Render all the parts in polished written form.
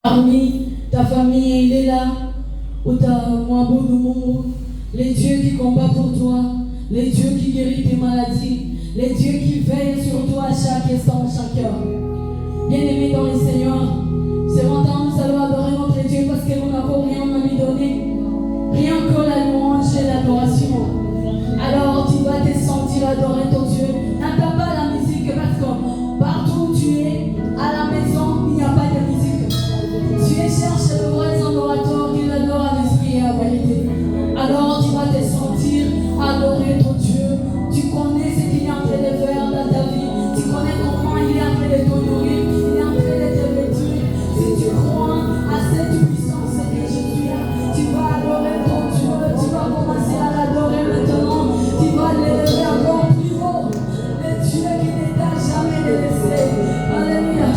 Parmi ta famille, il est là. Ou ta les dieux qui combattent pour toi, les dieux qui guérissent tes maladies, les dieux qui veillent sur toi à chaque instant, chaque heure. Bien-aimés dans le Seigneur, ce matin nous allons adorer notre Dieu parce que nous n'avons rien à lui donner. Rien que la louange et l'adoration. Alors tu vas te sentir adorer ton Dieu. N'attends pas la musique parce que partout où tu es, à la maison, il n'y a pas de musique. Tu es cherché le vrai adorateur qui l'adore à l'esprit et à la vérité. Alors tu vas te sentir adorer ton Dieu. Tu connais ce qu'il est en train de faire dans ta vie. Tu connais comment il est en train de te nourrir. Il est en train de te vêtir. Si tu crois à cette puissance que je suis là, tu vas adorer ton Dieu. Tu vas commencer à l'adorer maintenant. Tu vas l'élever encore plus haut. Le Dieu qui ne t'a jamais laissé. Alléluia.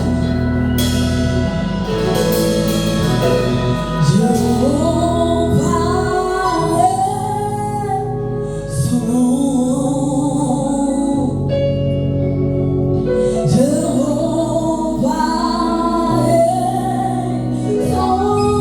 Jehovah est son nom.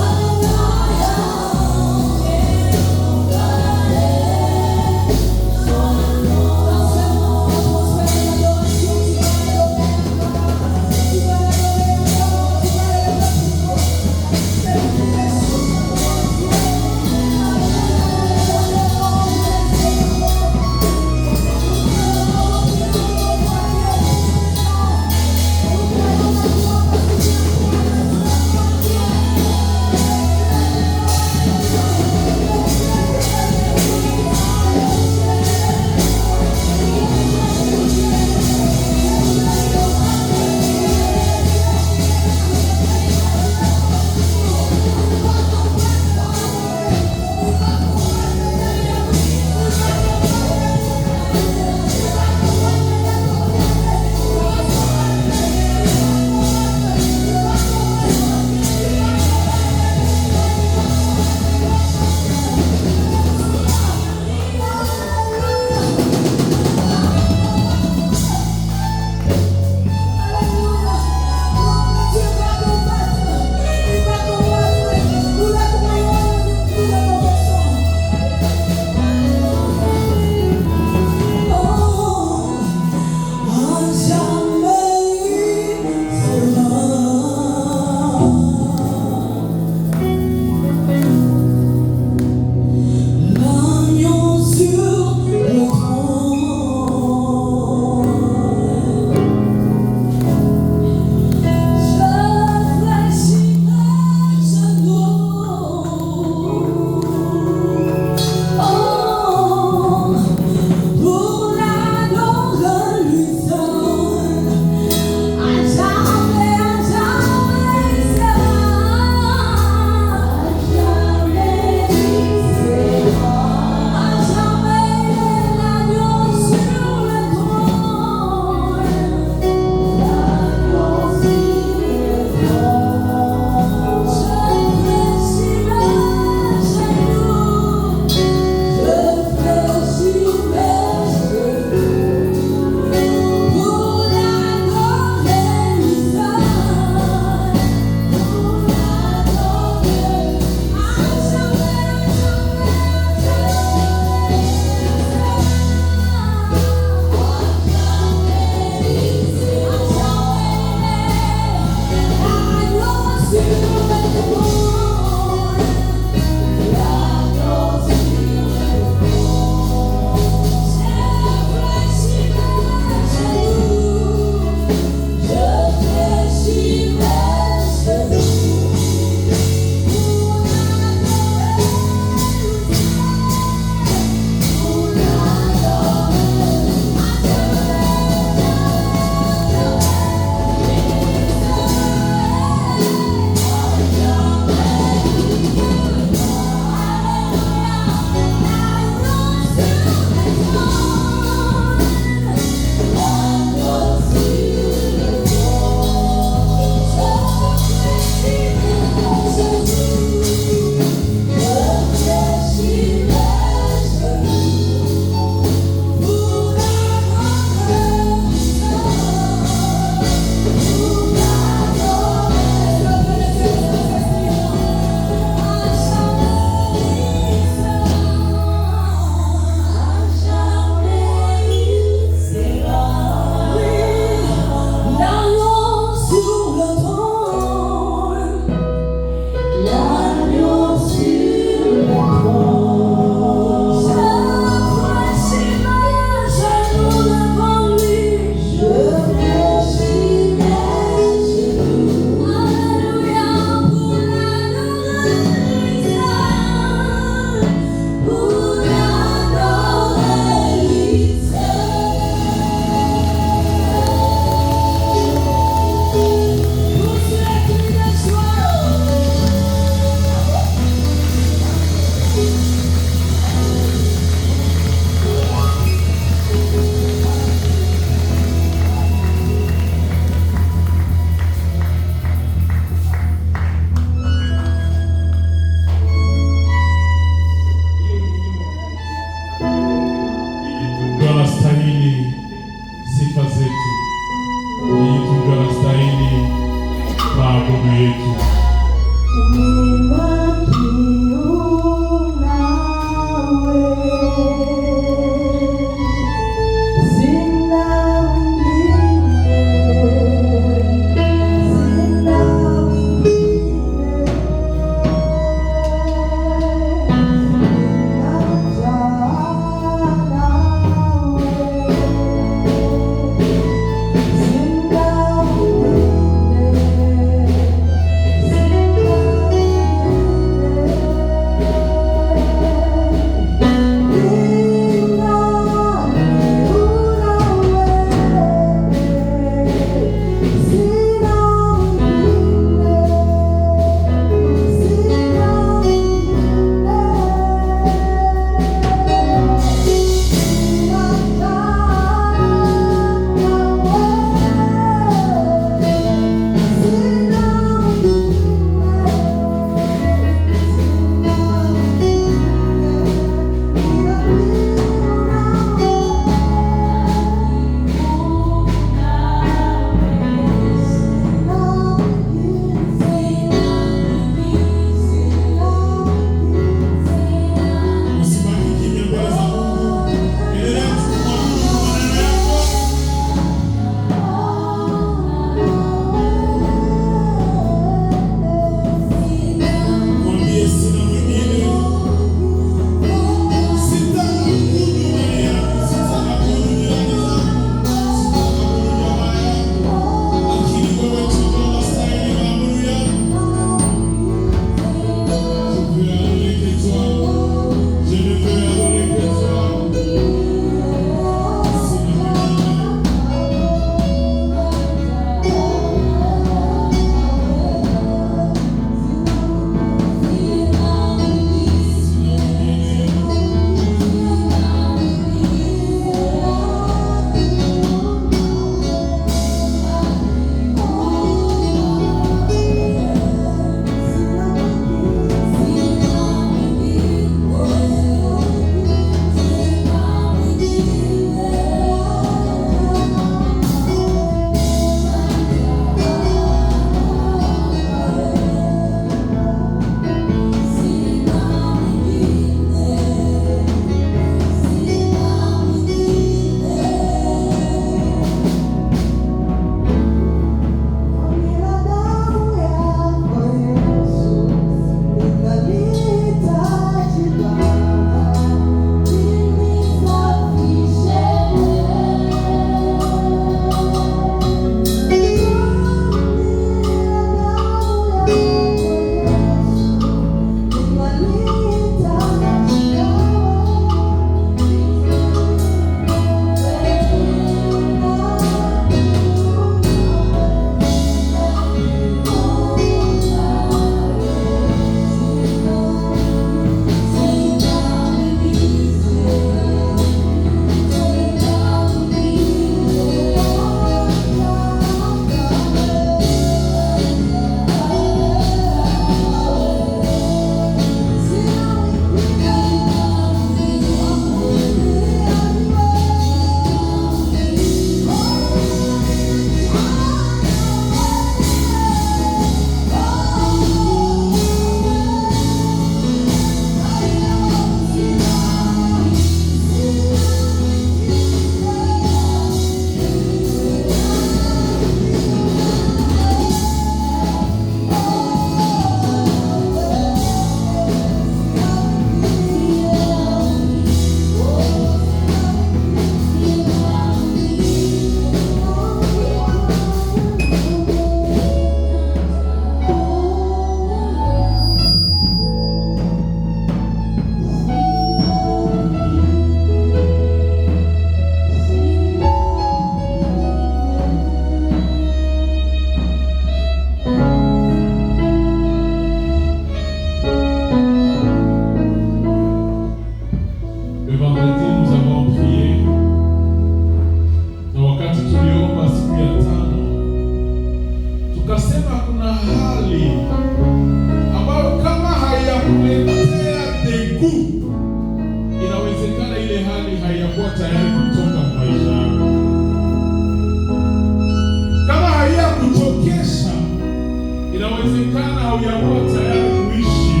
inawezekana haujakuwa tayari kuishi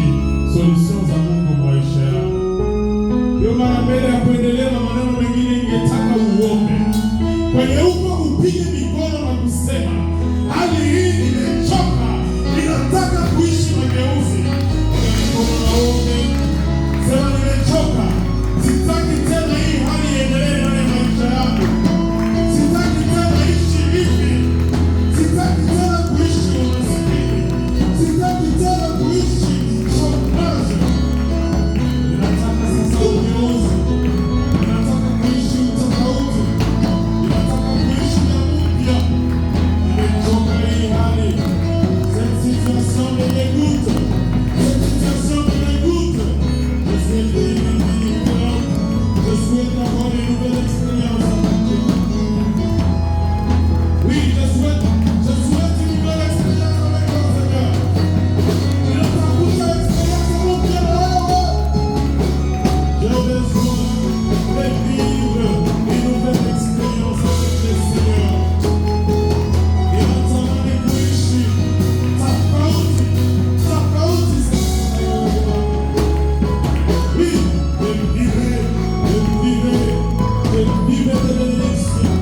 solution za Mungu maisha yako. Ndio maana mbele ya kuendelea na maneno mengine, ningetaka uombe kwenye huko, upige mikono na kusema, hali hii nimechoka, ninataka kuishi mageuzi. Mikono na uombe, sema nimechoka, sitaki tena hii hali iendelee ndani ya maisha yangu. Sitaki tena ishi hivi, sitaki tena kuishi umasikini, sitaki tena kuishi shomaji. Ninataka sasa ugeuzi, ninataka kuishi utofauti, ninataka kuishi na mpya. Nimechoka hii hali, cette situation me dégoûte, cette situation me dégoûte. Je souhaite vivre différente, je souhaite avoir une nouvelle expérience avec Dieu. Oui, je souhaite une nouvelle expérience avec mon Seigneur. Il n'a pas beaucoup d'expérience à mon Dieu. J'ai besoin de vivre une nouvelle expérience avec le Seigneur. Et notamment les couches, tofauti, Seigneur. Oui, je vivrai de bénédiction.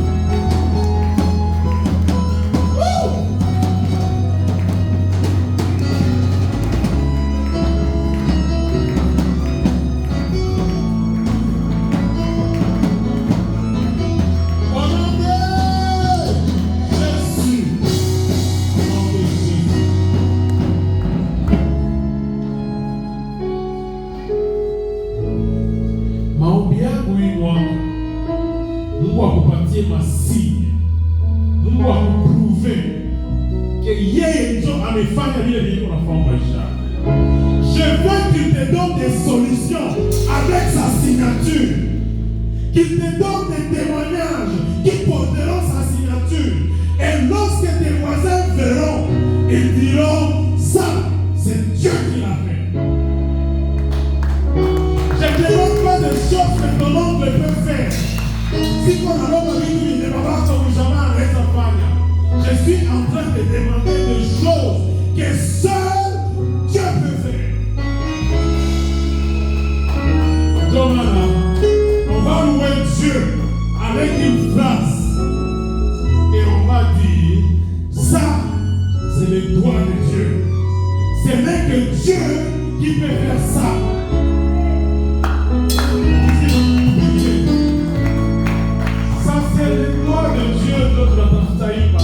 Maombi yangu hii mwaka, Mungu akupatie masinye, Mungu akupruve que yeye ndio amefanya vile vile unafanya maisha. Je veux qu'il te donne des solutions avec sa signature, qu'il te donne des témoignages qui porteront sa signature. Et lorsque tes voisins verront, ils diront, ça, c'est Dieu qui l'a fait. Je ne demande pas de choses que ton oncle peut faire. Si on a l'homme avec lui, il ne va pas jamais arrêter de faire. Je suis en train de demander des choses que seul Dieu peut faire. Donc maintenant, on va louer Dieu avec une phrase. Et on va dire, ça, c'est le doigt de Dieu. Ce n'est que Dieu qui peut faire ça. Ça, c'est le doigt de Dieu notre Taïba.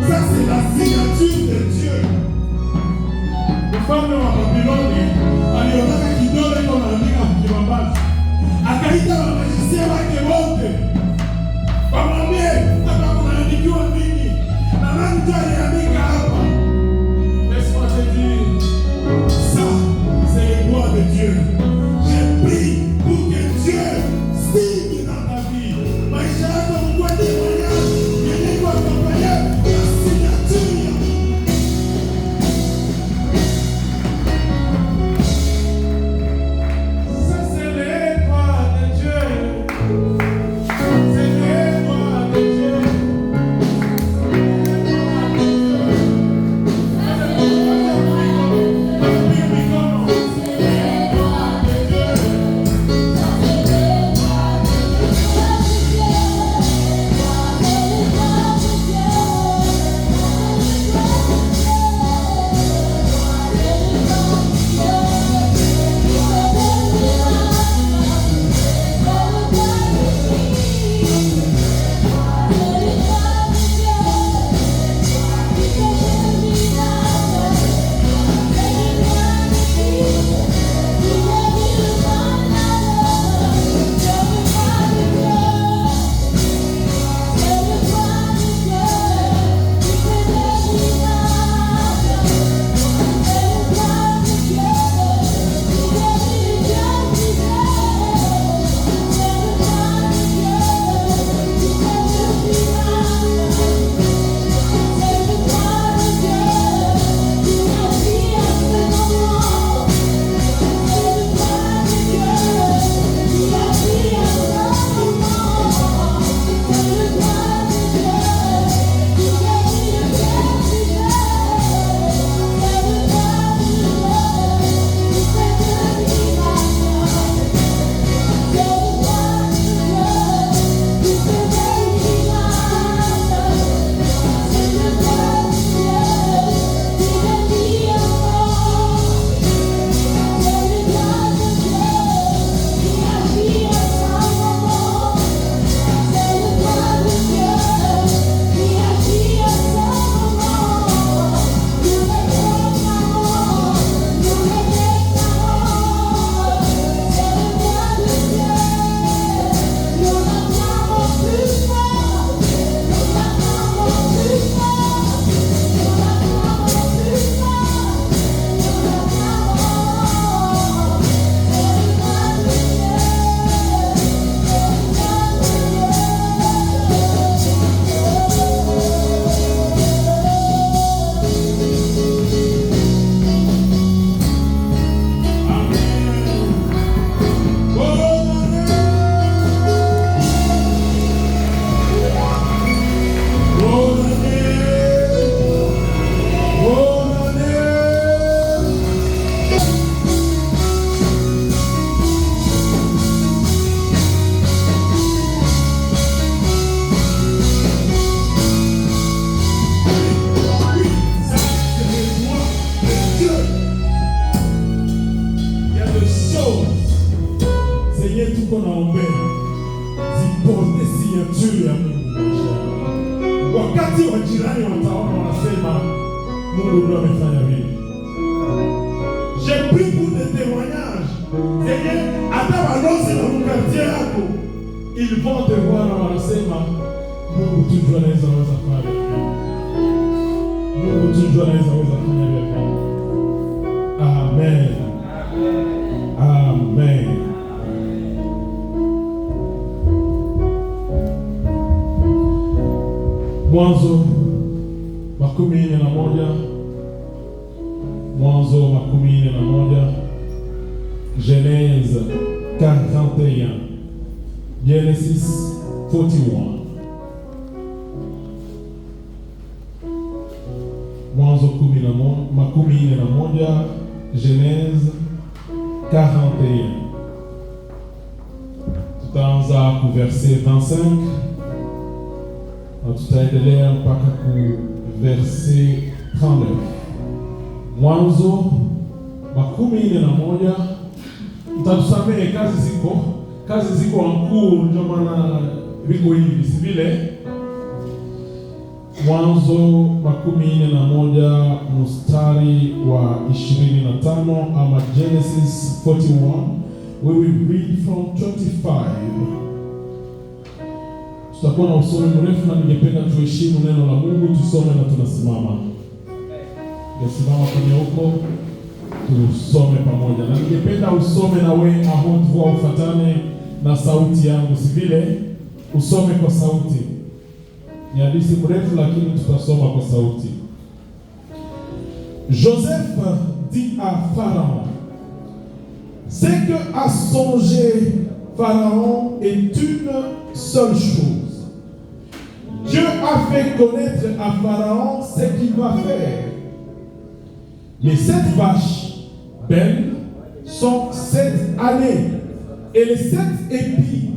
Ça, c'est la signature de Dieu. Le femme de la Babylone, alionaka kidole kwa naandika kibambazi. Akaita wa magicien wake wote. Wamwambie, hapa kunaandikiwa nini? Na nani ndio aliandika hapa? Laisse-moi te dire, signature ya Mungu maisha yako. Wakati wa jirani wataona wanasema Mungu ndio amefanya hivi. J'ai pris pour des témoignages. C'est que hata walose na mkartie yako ils vont te voir na wanasema Mungu tu anaweza kufanya hivi. Mungu tu anaweza kufanya hivi. Amen. Amen. Mwanzo 11. Mwanzo 11. Genèse 41. Genesis 41. Mwanzo 11. Genèse 41. Tutaanza ku verset 25. Tutaendelea mpaka ku verset 39. Mwanzo 11. Mtatusamehe kazi ziko ankuru, ndio maana viko hivi, si vile? Mwanzo 11 mstari wa 25 ama Genesis 41. We will read from 25. Tutakuwa na usomi mrefu na ningependa tuheshimu neno la Mungu, tusome na tunasimama. Tunasimama kwenye huko, tusome pamoja. Na ningependa usome na wewe haute voix, ufatane na sauti yangu, si vile? Usome kwa sauti. Ni hadithi mrefu lakini tutasoma kwa sauti. Joseph dit à Pharaon: ce que a songé Pharaon est une seule chose. Dieu a fait connaître à Pharaon ce qu'il va faire. Les 7 vaches belles sont 7 années, et les 7 épis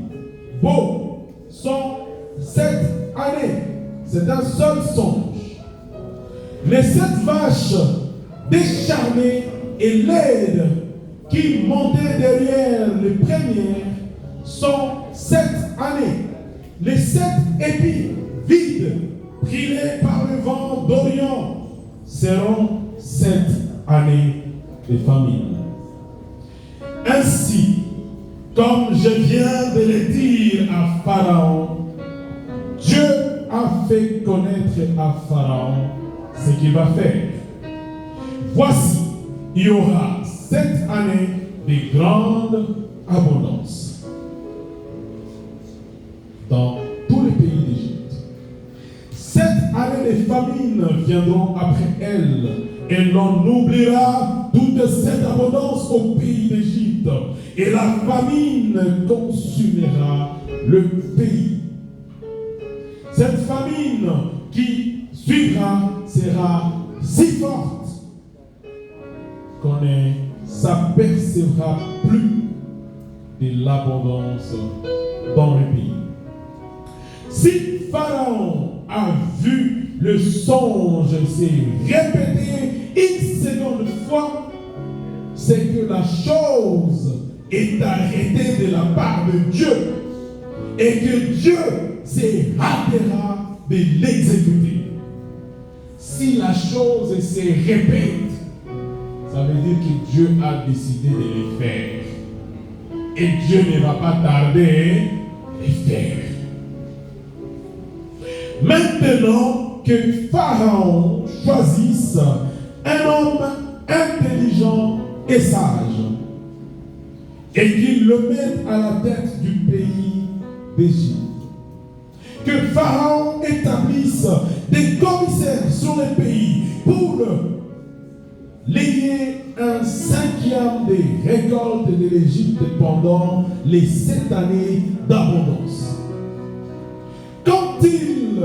beaux sont 7 années. C'est un seul songe. Les 7 vaches décharnées et laides qui montaient derrière les premières sont 7 années. Les 7 épis vides, brûlés par le vent d'Orient, seront 7 années de famine. Ainsi, comme je viens de le dire à Pharaon, Dieu a fait connaître à Pharaon ce qu'il va faire. Voici, il y aura 7 années de grande abondance dans tous les pays d'Égypte. 7 années de famine viendront après elle, et l'on oubliera toute cette abondance au pays d'Égypte, et la famine consumera le pays. Cette famine qui suivra sera si forte qu'on ne s'apercevra plus de l'abondance dans le pays. Si Pharaon a vu le songe se répéter une seconde fois, c'est que la chose est arrêtée de la part de Dieu et que Dieu se hâtera de l'exécuter. Si la chose se répète, ça veut dire que Dieu a décidé de le faire. Et Dieu ne va pas tarder à le faire. Maintenant que Pharaon choisisse un homme intelligent et sage et qu'il le mette à la tête du pays d'Égypte. Que Pharaon établisse des commissaires sur le pays pour léguer un 5e des récoltes de l'Égypte pendant les 7 années d'abondance. Quand il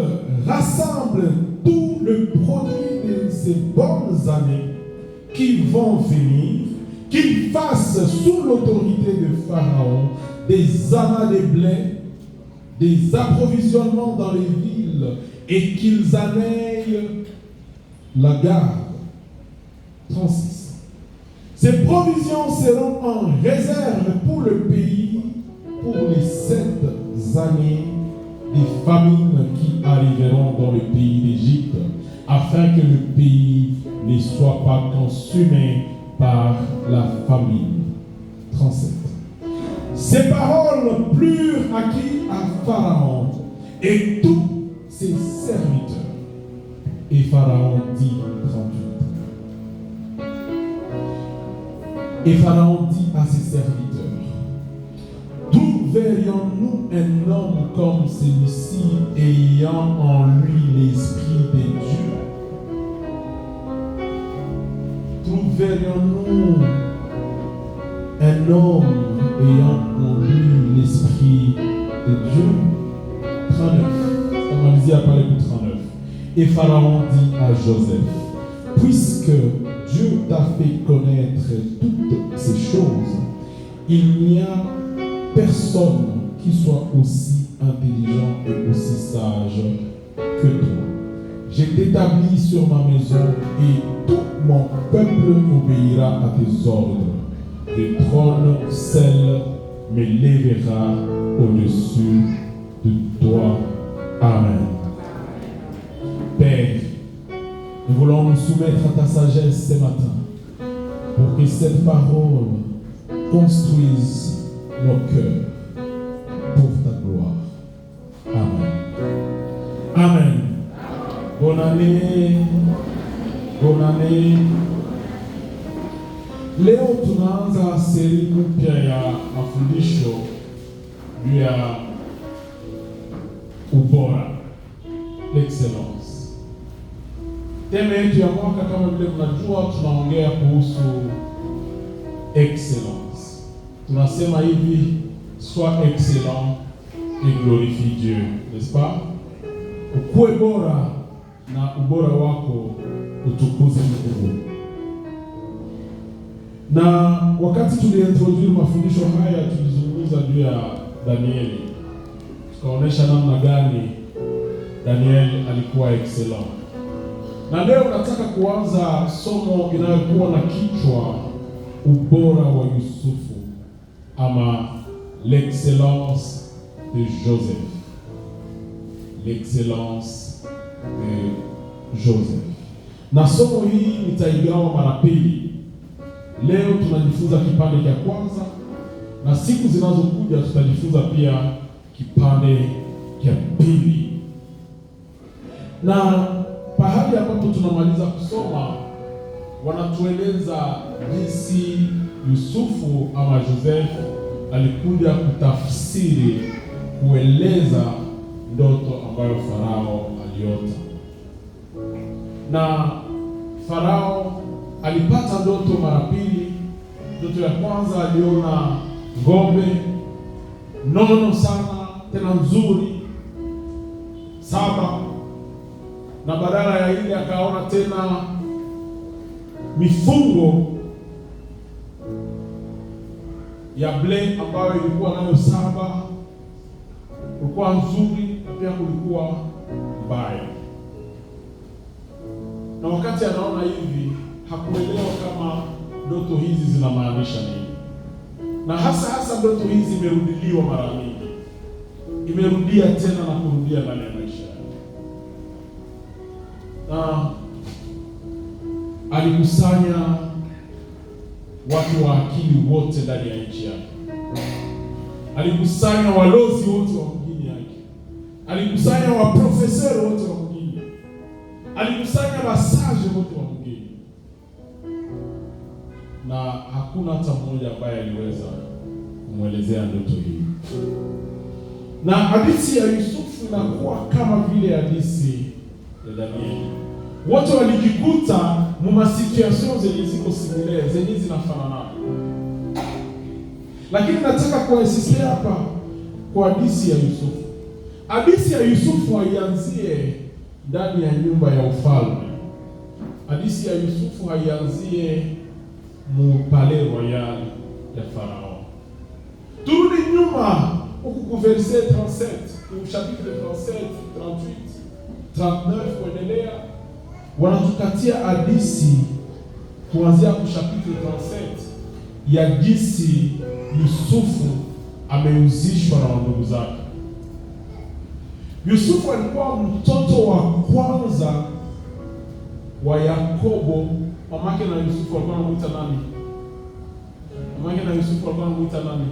rassemble tout le produit de ces bonnes années qui vont venir, qu'il fasse sous l'autorité de Pharaon des amas de blé, des approvisionnements dans les villes, et qu'ils en aient la garde. 36. Ces provisions seront en réserve pour le pays pour les 7 années des famines qui arriveront dans le pays d'Égypte, afin que le pays ne soit pas consumé par la famine. 37. Ces paroles plurent à qui? À Pharaon et tous ses serviteurs. Et Pharaon dit, 38. Et Pharaon dit à ses serviteurs, d'où verrions-nous un homme comme celui-ci ayant en lui l'esprit de Dieu? D'où verrions-nous un homme ayant en lui l'esprit de Dieu? 39. On va lire après le 39. Et Pharaon dit à Joseph, puisque Dieu t'a fait connaître toutes ces choses, il n'y a personne qui soit aussi intelligent et aussi sage que toi. Je t'établis sur ma maison et tout mon peuple obéira à tes ordres. Le trône seul me lèvera au-dessus de toi. Amen. Père, nous voulons nous soumettre à ta sagesse ce matin pour que cette parole construise nos cœurs pour ta gloire. Amen. Amen. Bonne année. Bonne année. Leo tunaanza sehemu mpya ya mafundisho juu ya ubora, l'excellence. Tema yetu ya mwaka kama vile mnajua, tunaongea kuhusu excellence. Tunasema hivi, sois excellent et glorifie Dieu, n'est-ce pas? Ukuwe bora na ubora wako utukuze Mungu. Na wakati tuliintroduce mafundisho haya, tulizungumza juu ya Danieli. Tukaonesha namna gani Danieli alikuwa excellent. Na leo nataka kuanza somo inayokuwa na kichwa ubora wa Yusufu, ama l'excellence de Joseph. L'excellence de Joseph. Na somo hii nitaigawa mara pili. Leo tunajifunza kipande cha kwanza, na siku zinazokuja tutajifunza pia kipande cha pili. Na pahali ambapo tunamaliza kusoma, wanatueleza jinsi Yusufu ama Joseph alikuja kutafsiri, kueleza ndoto ambayo Farao aliota. Na Farao alipata ndoto mara pili. Ndoto ya kwanza aliona ng'ombe nono sana tena nzuri 7, na badala ya ile akaona tena mifungo ya ble ambayo ilikuwa nayo 7, kulikuwa nzuri na pia kulikuwa mbaya. Na wakati anaona hivi hakuelewa kama ndoto hizi zinamaanisha nini. Na hasa ndoto hizi imerudiliwa mara nyingi, imerudia tena na kurudia ndani ya maisha yake. Na alikusanya watu wa akili wote ndani ya nchi yake, alikusanya walozi wote wa mjini yake, alikusanya waprofesori wote wa mjini, alikusanya masaje wote wa mjini, na hakuna hata mmoja ambaye aliweza kumwelezea ndoto hii. Na hadithi ya Yusufu inakuwa kama vile hadithi ya Danieli. Wote walijikuta mu situation zenye ziko similaire, zenye zinafanana. Lakini nataka kuasisia hapa kwa hadithi ya Yusufu. Hadithi ya Yusufu haianzie ndani ya nyumba ya ufalme. Hadithi ya Yusufu haianzie mu palais royal ya Farao. Turudi nyuma huku verset 37, au chapitre 37, 38, 39 kuendelea, wanatukatia hadithi kuanzia kwa chapitre 37 ya jinsi Yusufu ameuzishwa na ndugu zake. Yusufu alikuwa mtoto wa kwanza wa Yakobo. Mamake na Yusufu walikuwa wanamuita nani? Mamake na Yusufu walikuwa wanamuita nani?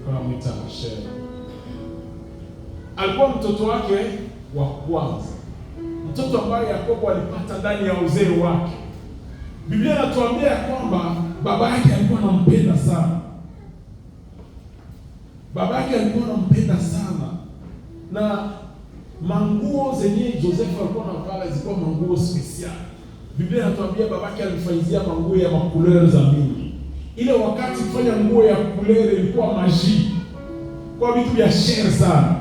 Wanamuita Asher. Alikuwa mtoto wake wa kwanza, mtoto ambaye Yakobo alipata ndani ya uzee wake. Biblia inatuambia kwamba baba yake alikuwa anampenda sana. Baba yake alikuwa anampenda sana, na manguo zenye Joseph alikuwa anavaa zilikuwa manguo special. Biblia inatuambia babake alifanyizia manguo ya makulere za mingi. Ile wakati kufanya nguo ya kulere ilikuwa maji, kwa vitu vya shere sana.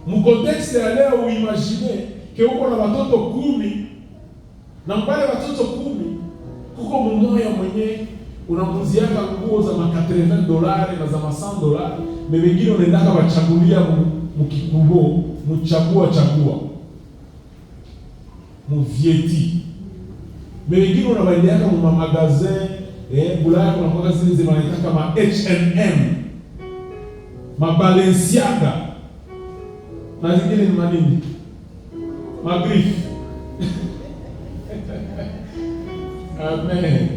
Mkontekste ya leo uimagine ke uko na watoto 10, na mbale watoto 10 kuko mmoja mwenye unamuziaka nguo za $80 na za $100, na wengine unaendaka wachagulia mkikubo chagua muvieti, na wengine unabaendeaka mu magazin Bulaya kuna kwa zile zinaitaka ma H&M, ma Balenciaga na zingine ni manini, magrif. Amen.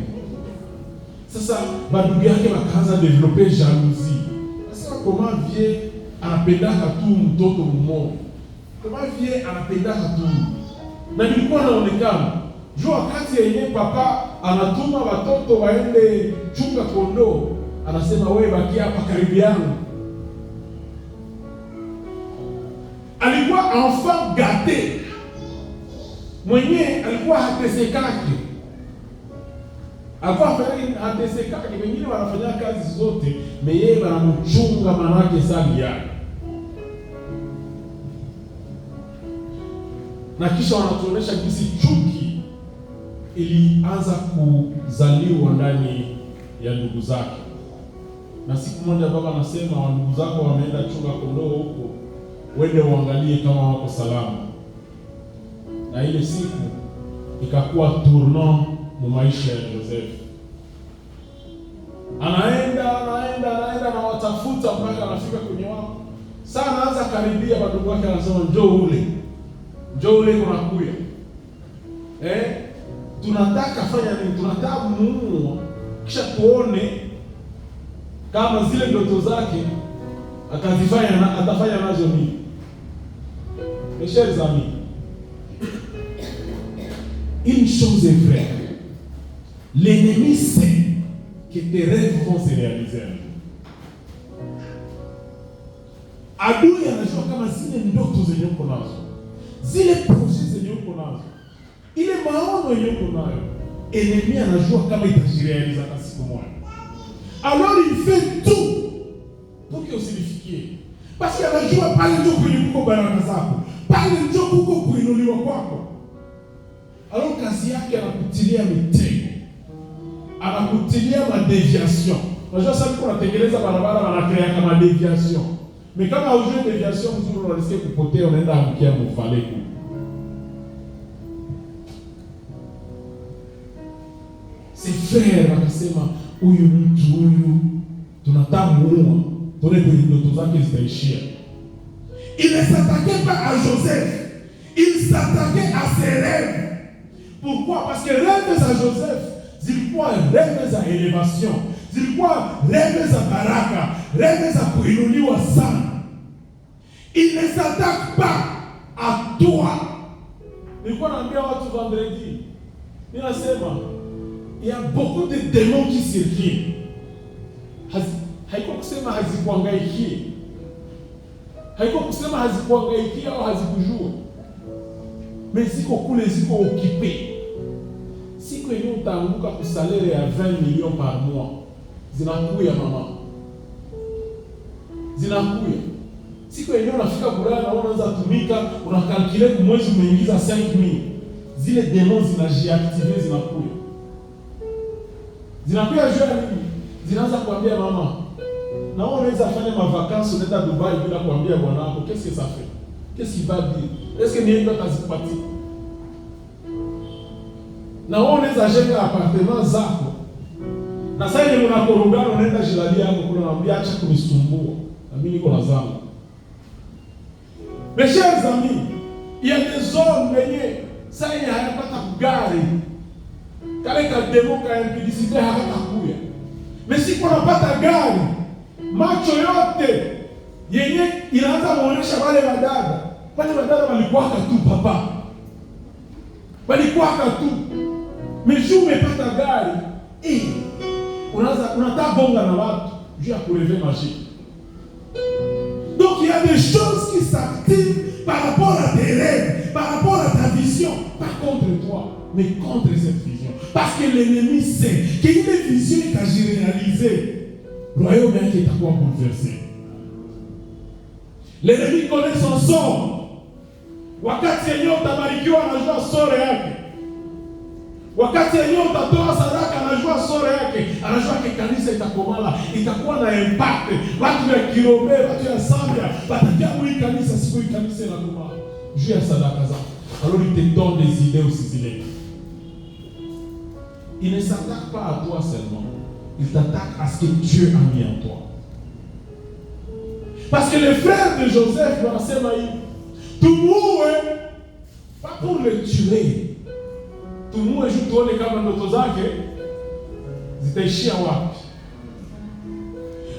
Sasa badugu yake wakaanza developer jalousie. Sasa kama vie anapendaka tu mtoto mmoja, kama vie anapendaka tu, na nilikuwa naonekana juu wakati yenye papa anatuma watoto waende chunga kondoo, anasema wewe baki hapa karibu yangu. Alikuwa enfant gâté, mwenye alikuwa hatesekaki, alikuwa hatesekaki. Wengine wanafanya kazi zote, yeye wanamchunga manake sali yake, na kisha wanatuonesha jinsi chuki ilianza kuzaliwa ndani ya ndugu zake. Na siku moja baba anasema, wa ndugu zako wameenda chunga kondoo huko, wende uangalie kama wako salama. Na ile siku ikakuwa tournant mu maisha ya Joseph. Anaenda na watafuta mpaka anafika kwenye wao. Sasa anaanza karibia, wadogo wake anasema njoo ule kunakuya. Tunataka fanya nini? Tunataka muue, kisha tuone kama zile ndoto zake atafanya nazo nini. Mes chers amis, une chose est vraie, l'ennemi sait que tes rêves vont se réaliser. Adui anajua kama zile ndoto zenye uko nazo, zile projets zenye uko nazo, ile maono yenye uko nayo, ennemi anajua kama itajirealiza kwa siku moja. Alors il fait tout pour que usilifikie, parce que anajua pale ndio kwenye kuko baraka zako, pale ndio kuko kuinuliwa kwako. Alors kazi yake anakutilia mitego, anakutilia madeviation. Unajua sasa kuna tengeneza barabara wanakrea kama deviation, mais kama haujui deviation mzuri unasikia kupotea, unaenda angukia mfaleko. Ses frères wakasema huyu mtu huyu tunataka muua, tuone kwenye ndoto zake zitaishia. Il ne s'attaquait pas à Joseph, il s'attaquait à ses rêves. Pourquoi? Parce que rêves za Joseph zilikuwa rêves za elevation, zilikuwa rêves za baraka, rêves za kuinuliwa sana. Il ne s'attaque pas à toi. Nilikuwa naambia watu vendredi, ninasema il y a beaucoup de démons qui circulent. Haiko kusema hazikuangaikie, haiko kusema hazikuangaikie au hazikujua, mais ziko kule, ziko occupé. Siku yenye utaanguka ku salaire ya 20 millions par mois, zinakuya mama, zinakuya. Siku yenye unafika Bulaya na unaanza tumika, unakalkule kwa mwezi umeingiza 5,000, zile démons zinajiactiver, zinakuya jua nini? Zinaanza kuambia mama, na wewe unaweza fanya mavakansi unaenda Dubai bila kuambia bwana wako. Qu'est-ce que ça fait? Qu'est-ce qu'il va dire? Est-ce que ni ndio atazipati? Na wewe unaweza jenga apartment zako, na sasa ile unakorogana unaenda jilalia hapo, kuna naambia acha kunisumbua. Na mimi niko na zangu. Mes chers amis, il y a des hommes wenye sasa hayapata gari. Kale ka demo ka implicité hatakuya. Mais si kuna pata gari, macho yote yenye inaanza kuonyesha wale wadada. Wale wadada walikuwa tu papa. Walikuwa tu. Mais si umepata gari, unataka bonga na watu juu ya kulever magie. Donc il y a des choses qui s'activent par rapport à tes rêves, par rapport à ta vision, pas contre toi, mais contre cette vision. Parce que l'ennemi sait qu'il y a une vision qui a généralisé. Le royaume est à quoi bouleversé. L'ennemi connaît son sort. Wakati yenyewe utabarikiwa anajua sore yake. Wakati yenyewe utatoa sadaka anajua sore yake. Anajua kanisa itakomala, itakuwa na impact. Watu ya Kirombe, watu ya Zambia, watakia mwili kanisa siku hii kanisa inakomala. Juu ya sadaka zako. Alors il te donne des idées aussi zile. Il ne s'attaque pas à toi seulement. Il t'attaque à ce que Dieu a mis en toi. Parce que les frères de Joseph wanasema hivi. Tumuue pas pour le tuer. Tumuue juu tuone kama ndoto zake zitaishia wapi.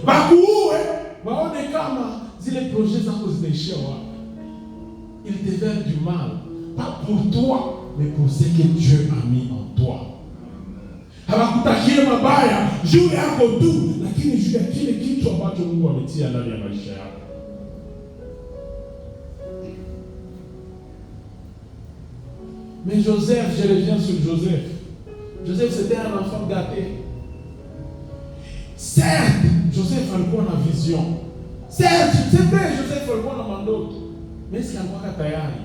Bakuue waone kama zile projets zako zitaishia wapi. Il te fait du mal, pas pour toi, mais pour ce que Dieu a mis en toi. Hawakutakie mabaya juu yako tu, lakini juu ya kile kitu ambacho Mungu ametia ndani ya maisha yako. Mais Joseph, je reviens sur Joseph. Joseph, c'était un enfant gâté. Certes, Joseph alikuwa na vision. Certes, c'est vrai, Joseph alikuwa na mandoto. Mais est-ce qu'il alikuwa tayari?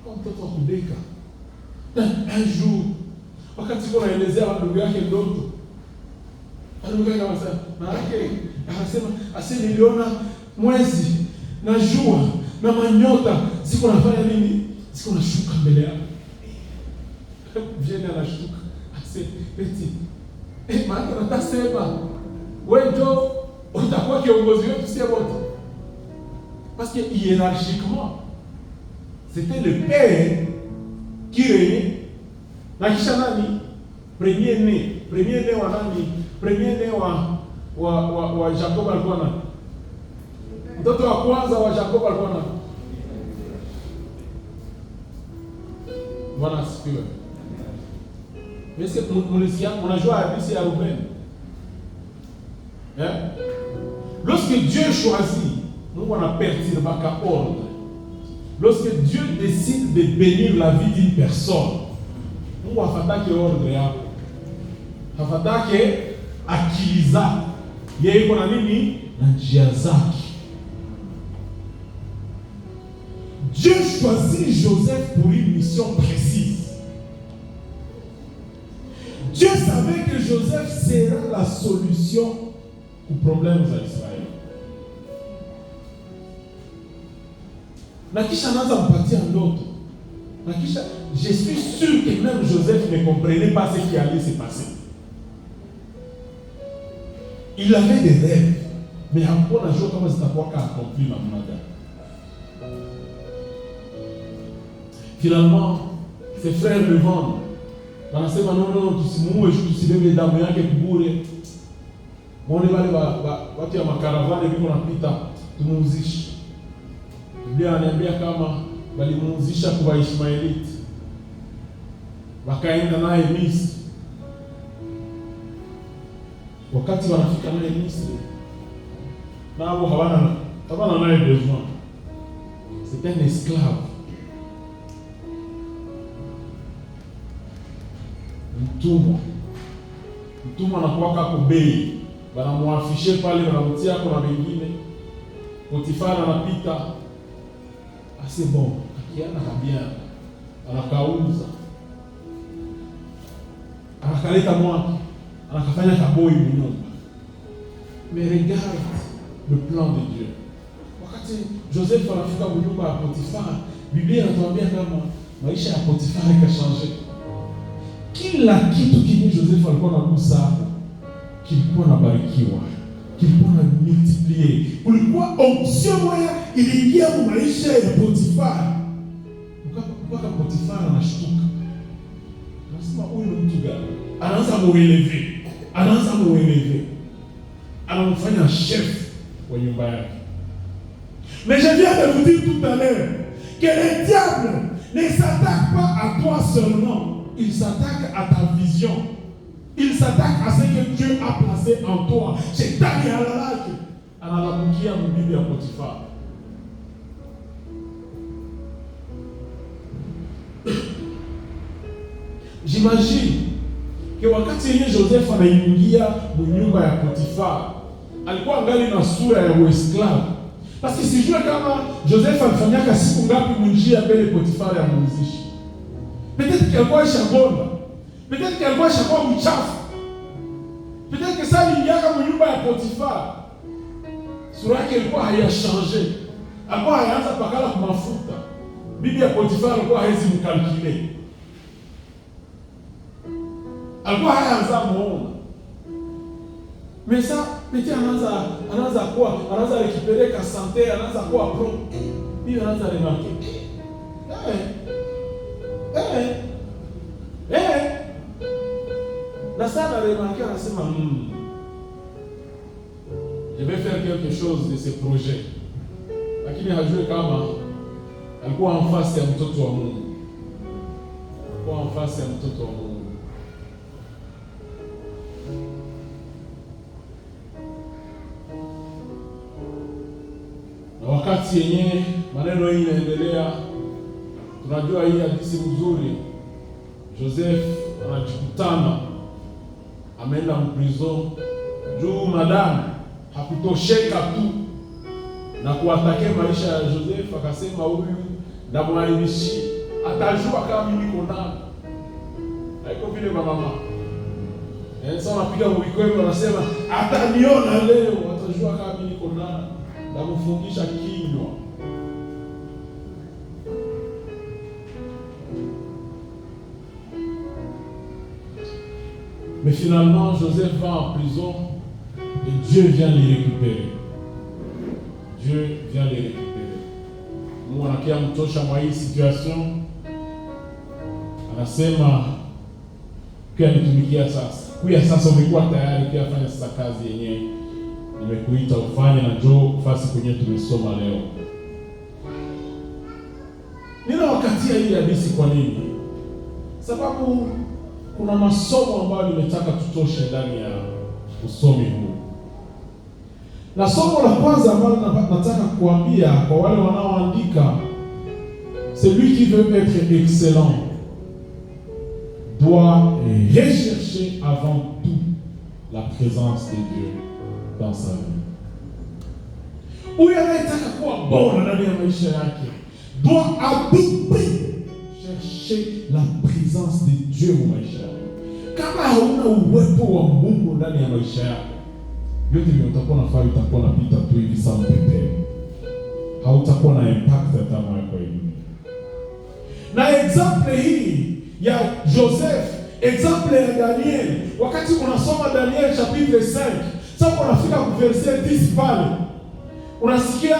Kwa mtoto wa kudeka. Un jour, wakati kuna elezea ndugu yake ndoto. Ndugu yake anasema, anasema, niliona mwezi na jua na manyota ziko nafanya nini? Ziko nashuka mbele yako. Viene anashtuka. Ase eti maana natasema wewe ndio utakuwa kiongozi wetu sisi wote. Parce que hiérarchiquement c'était le père qui régnait. Na kisha nani? Premier né wa nani? Premier né wa Jacob alikuwa nani? Mtoto wa kwanza wa Jacob alikuwa nani? Bwana asifiwe. Mais c'est mulisikia unajua hadithi ya Ruben. Lorsque Dieu choisit, Mungu anaperturba ordre. Lorsque Dieu décide de bénir la vie d'une personne, Mungu afatake ordre yako. Afatake akili zako. Yeye iko na nini? Na njia zake. Dieu choisit Joseph pour une mission précise. Dieu savait que Joseph sera la solution aux problèmes d'Israël. Na kisha anaanza kupatia ndoto. Na kisha je suis sûr que même Joseph ne comprenait pas ce qui allait se passer. Il avait des rêves, mais hakuwa najua kama zitakuwa accompli namna gani. Finalement, ses frères le vendent. Wanasema non, tusimuue juu tusibebe damu yake kubure. Mwone wale watu ya makaravani biko napita, tumuuzishe. Biblia ananiambia kama walimuuzisha kwa Ishmaeliti. Wakaenda naye Misri. Wakati wanafika naye Misri, nao hawana naye besoin. C'est un esclave. Mtumwa anakuwa kako bei, wanamuafishe pale, wanamtia kwa wengine. Potifara anapita, assez bon, akiana kabia, anakauza, anakaleta mwaki, anakafanya kaboi mnyumba. Mais regarde le plan de Dieu. Wakati Joseph anafika mnyumba ya Potifara, Biblia inatuambia kama maisha ya Potifara ikashanje. Kila kitu kile Joseph alikuwa anagusa hapo kilikuwa nabarikiwa. kilikuwa na multiplier. Kulikuwa onction moja iliingia kwa maisha ya Potifari. Mpaka Potifari anashtuka. Anasema huyu ni mtu gani? Anaanza mueleve. Anamfanya chef wa nyumba yake. Mais je viens de vous dire tout à l'heure que le diable ne s'attaque pas à toi seulement. Il s'attaque à ta vision. Il s'attaque à ce que Dieu a placé en toi. Shetani halalaki analabukia mbibi ya Potifari. J'imagine que wakati yenye Joseph anaingia nyumba ya Potifari, alikuwa angali na sura ya uesclave. Parce que sijue kama Joseph alifanyaka siku ngapi munjia mbele Potifari amuuzishi. Peut-être qu'il alikuwa shabonda. Peut-être qu'il alikuwa shakuwa mchafu. Peut-être que ça aliingiaka nyumba ya Potifari, sura yake ilikuwa hayashanje. Alikuwa hayaanza pakala kwa mafuta. Bibi ya Potifari alikuwa hawezi mkalkile. Alikuwa hayaanza muona. Mais ça, peut-être anaanza récupérer sa santé, anaanza kuwa pro. Bibi anaanza remarquer. Na sana remarqué, anasema je vais faire quelque chose de ce projet. Lakini hajue kama alikuwa en face ya mtoto wa Mungu. Alikuwa en face ya mtoto wa Mungu. Na wakati yenyewe maneno hii yanaendelea, tunajua hii hadithi nzuri. Joseph anajikutana ameenda mprison juu madame hakutosheka tu na kuatake maisha ya Joseph, akasema huyu ndamwalibishi atajua kama mimi niko ndani. Haiko vile mama. Sasa anapiga mikono anasema ataniona leo, atajua kama mimi niko ndani. Ndamfungisha kinywa. Mais finalement, Joseph va en prison et Dieu vient les récupérer. Dieu vient les récupérer. Mungu anakia mtosha mwa hii situation. Anasema kia nitumikia sasa. Kuya sasa umekuwa tayari kia fanya sasa kazi yenyewe. Nimekuita ufanye na njoo fasi kwenye tumesoma leo. Nina wakatia hii hadithi kwa nini? Sababu kuna masomo ambayo nimetaka tutoshe ndani ya usomi huu. Na somo la kwanza ambalo nataka kuambia kwa wale wanaoandika, celui qui veut être excellent doit rechercher avant tout la présence de Dieu dans sa vie. Huyu anayetaka kuwa bora ndani ya maisha yake doit à tout prix chercher la présence de Dieu dans maisha yako. Kama hauna uwepo wa Mungu ndani ya maisha yako, yote utakuwa nafanya utakuwa napita tu hivi sana pepe. Hautakuwa na impact hata moja kwa hiyo. Na example hii ya Joseph, example ya Daniel, wakati unasoma Daniel chapitre 5, sasa unafika ku verset 10 pale. Unasikia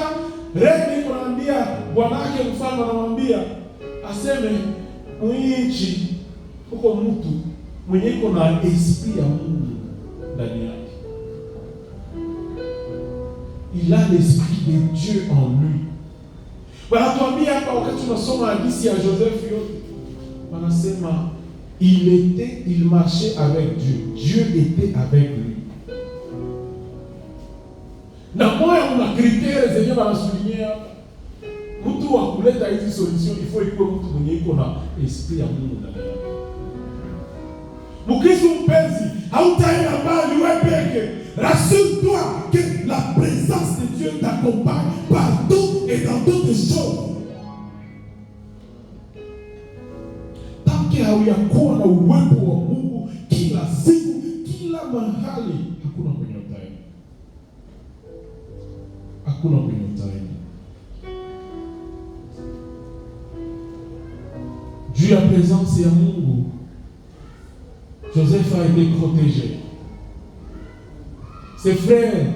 Remi anaambia bwanake mfalme, anamwambia aseme mwinchi huko mtu mwenye iko na esprit ya Mungu ndani yake. Il a l'esprit de Dieu en lui. Wanatuambia hapa wakati tunasoma hadithi ya Joseph yote, wanasema il marchait avec Dieu. Dieu était avec lui. Na moya una critères zenye wanasulinia hapa. Mtu wa kuleta hizi solution il faut ikuwe mtu mwenye iko na esprit ya Mungu ndani yake. Mkristo mpenzi, hautaenda mbali wewe peke. Rassure-toi que la présence de Dieu t'accompagne partout et dans toutes choses. Tant que hauyakuwa na uwepo wa Mungu kila siku, kila mahali, hakuna kwenye utaenda. Hakuna kwenye utaenda. Juu ya présence ya Mungu, Joseph a été protégé. Ses frères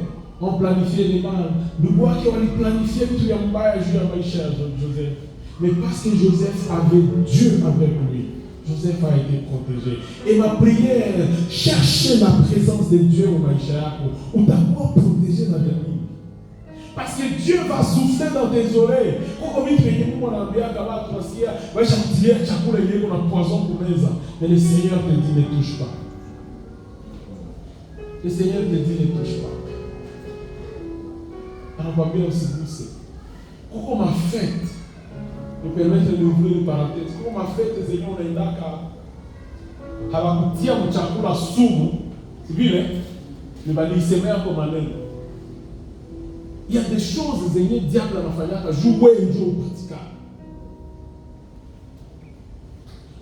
on planifiait les mal. Ndugu wake waliplanifia vitu ya mbaya juu ya maisha ya Joseph. Mais parce que Joseph avait Dieu avec lui, Joseph a été protégé. Et ma prière, cherchez la présence de Dieu au maisha yako, utakuwa protégé na jamii. Parce que Dieu va souffler dans tes oreilles. Kuko vitu vyenye Mungu anaambia kama tunasikia, maisha kutilia chakula yenye kuna poison kumeza. Mais le Seigneur te dit ne touche pas. Le Seigneur te dit ne touche pas. Anakwambia usiguse. Kuko mafete, me permettre d'ouvrir une parenthèse. Kuko mafete zenye unaendaka hawakutia mchakula sumu, si vile ni balisemea kwa maneno. Il y a des choses zenye diable anafanyaka jouer ndio upatikana.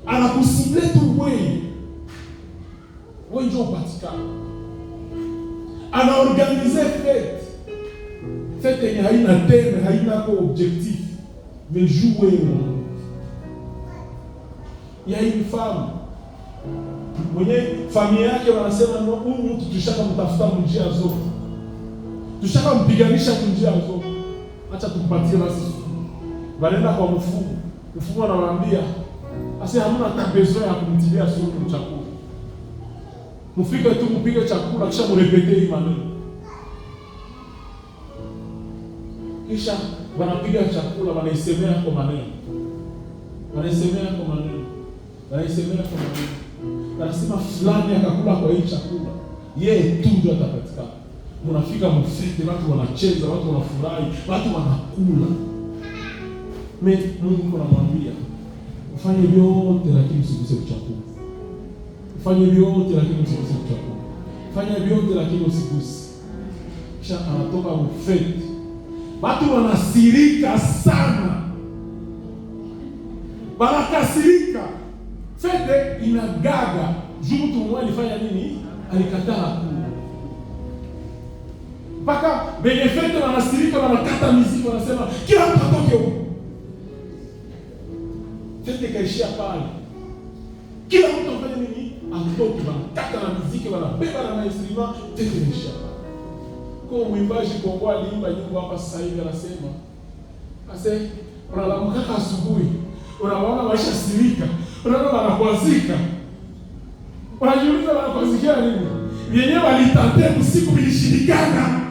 Anakusible tu wewe ndio upatikana. Anaorganize fête. Fête yenye haina thème, haina kwa objectif, mais jouer. Il y a une femme mwenye familia yake wanasema no, huyu mtu tushaka mtafuta njia zote. Tushaka mpiganisha njia zote. Acha tukupatie basi. Wanaenda kwa mfumo. Mfumo anawaambia, "Asa hamna tabezo ya kumtilia sumu chakula. Mfike tu mpige chakula kisha mrepete hii maneno." Kisha wanapiga chakula, wanaisemea kwa maneno. Wanaisemea kwa maneno. Wanaisemea kwa maneno. Wanasema fulani akakula kwa hii chakula, yeye tu ndio atapatikana. Unafika mfete, watu wanacheza, watu wanafurahi, watu wanakula. Mungu anamwambia, ufanye vyote lakini usiguse chakula. Ufanye vyote lakini usiguse chakula. Fanya vyote lakini usiguse. Kisha anatoka mfete. Watu wanasirika sana. Wanakasirika. Fete inagaga. Juu mtu mmoja alifanya nini? Alikataa kula. Mpaka benye fete wanasirika, wanakata miziki, wanasema kila mtu atoke huko. Fete kaishia pale. Kila mtu afanye nini? Atoke, wanakata na miziki, wanabeba na instruments, fete kaishia pale. Kwa mwimbaji Kongo aliimba nyimbo hapa sasa hivi anasema, unalamuka asubuhi, unaona maisha sirika, unaona wanakwazika. Unajiuliza wanakwazikia nini? Yenyewe walitate usiku bilishindikana.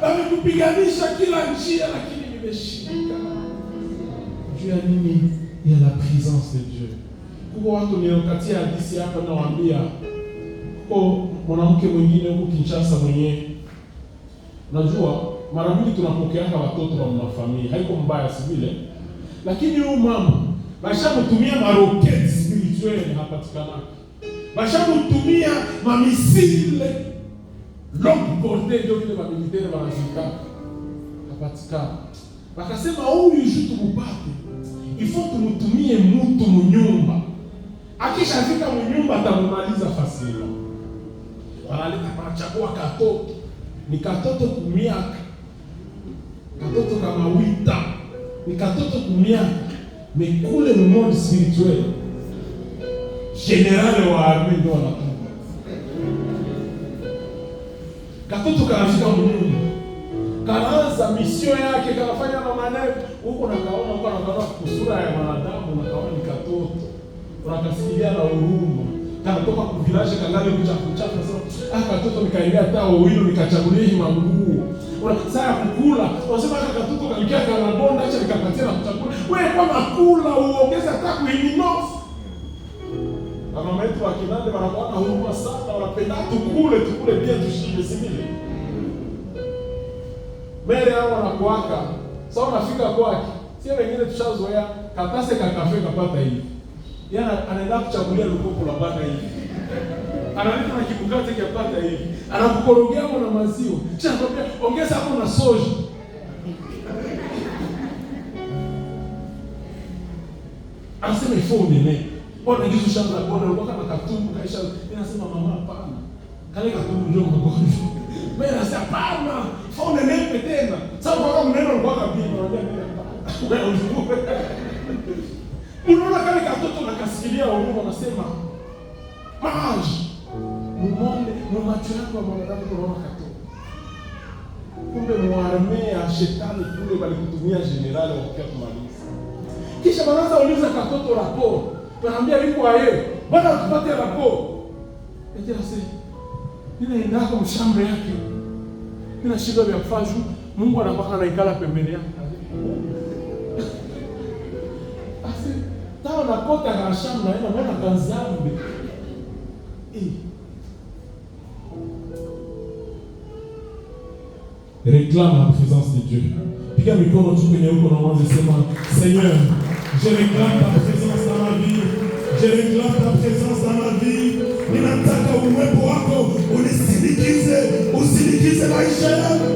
Wamekupiganisha kila njia lakini vimeshindikana. Juu ya nini? Ya la présence de Dieu. Kwa watu niliokatia hadithi hapa na waambia, kwa mwanamke mwingine huko Kinshasa mwenyewe. Unajua mara nyingi tunapokea watoto wa mafamilia, haiko mbaya si vile. Lakini huyu mama bashamtumia maroketi spirituelle hapatikana. Bashamtumia mamisile longue portée ndio vile mamilitaire wanazika hapatikana. Wakasema huyu jutu mupate, il faut tumutumie mtu mnyumba. Akishafika mnyumba atamaliza fasila. Wanaleta panachagua katoto. Ni katoto kumiaka. Katoto kama wita. Ni katoto kumiaka. Mekule monde spirituel. General wa armée ndio anatuma. Katoto kanafika mnyumba. Kanaanza mission yake, kanafanya na maneno. Huko nakaona huko nakaona kusura ya wanadamu, nakaona ni katoto. Unakasikia na huruma. Kanatoka ku village kangali kuchafuchafu nasema katoto nikaendea hata wawili nikachagulia hii manguo. Unasaya kukula. Unasema katoto kalikia kana bonda acha nikapatia na kuchakula. Wewe kama kula uongeze hata kuininof. Kama wetu wa Kinande wanakuwa na huruma sana, wanapenda tukule pia tushibe sivile. Mbele hao wanakuaka. Sasa unafika kwake. Sio wengine tushazoea katase kakafe kapata hivi. Yana anaenda kuchagulia lukopo la bata hivi. Analeta na kibukate kapata hivi. Anakukorogea na maziwa. Kisha anakwambia ongeza hapo na soja. Anasema ifo nene. Bwana Yesu shamba bwana alikuwa kama katumbu kaisha. Ninasema mama hapana. Kale katumbu ndio mgonjwa. Mimi nasema hapana. Ifo nene tena. Sasa kwa mneno alikuwa kabisa anaambia wewe unaona kale katoto nakasikilia huruma, nasema image mumonde mumacho yako mwanadamu tunaona katoto. Kumbe muarme ya shetani kule walikutumia generali wakia kumaliza. Kisha wanaanza uliza katoto rapport. Tunaambia yuko aye. Bwana tupate rapport. Eti ase ninaenda kwa mshambre yake. Nina shida ya kufanya. Mungu anakuwa anaikala pembeni yake. Ase tao na kota ya shamba na mbona kanzambe. Réclame la présence de Dieu. Piga mikono tu kwenye uko na mwanzo sema Seigneur, je réclame ta présence dans ma vie. Je réclame ta présence dans ma vie. Ninataka uwepo wako unisindikize, usindikize maisha yangu.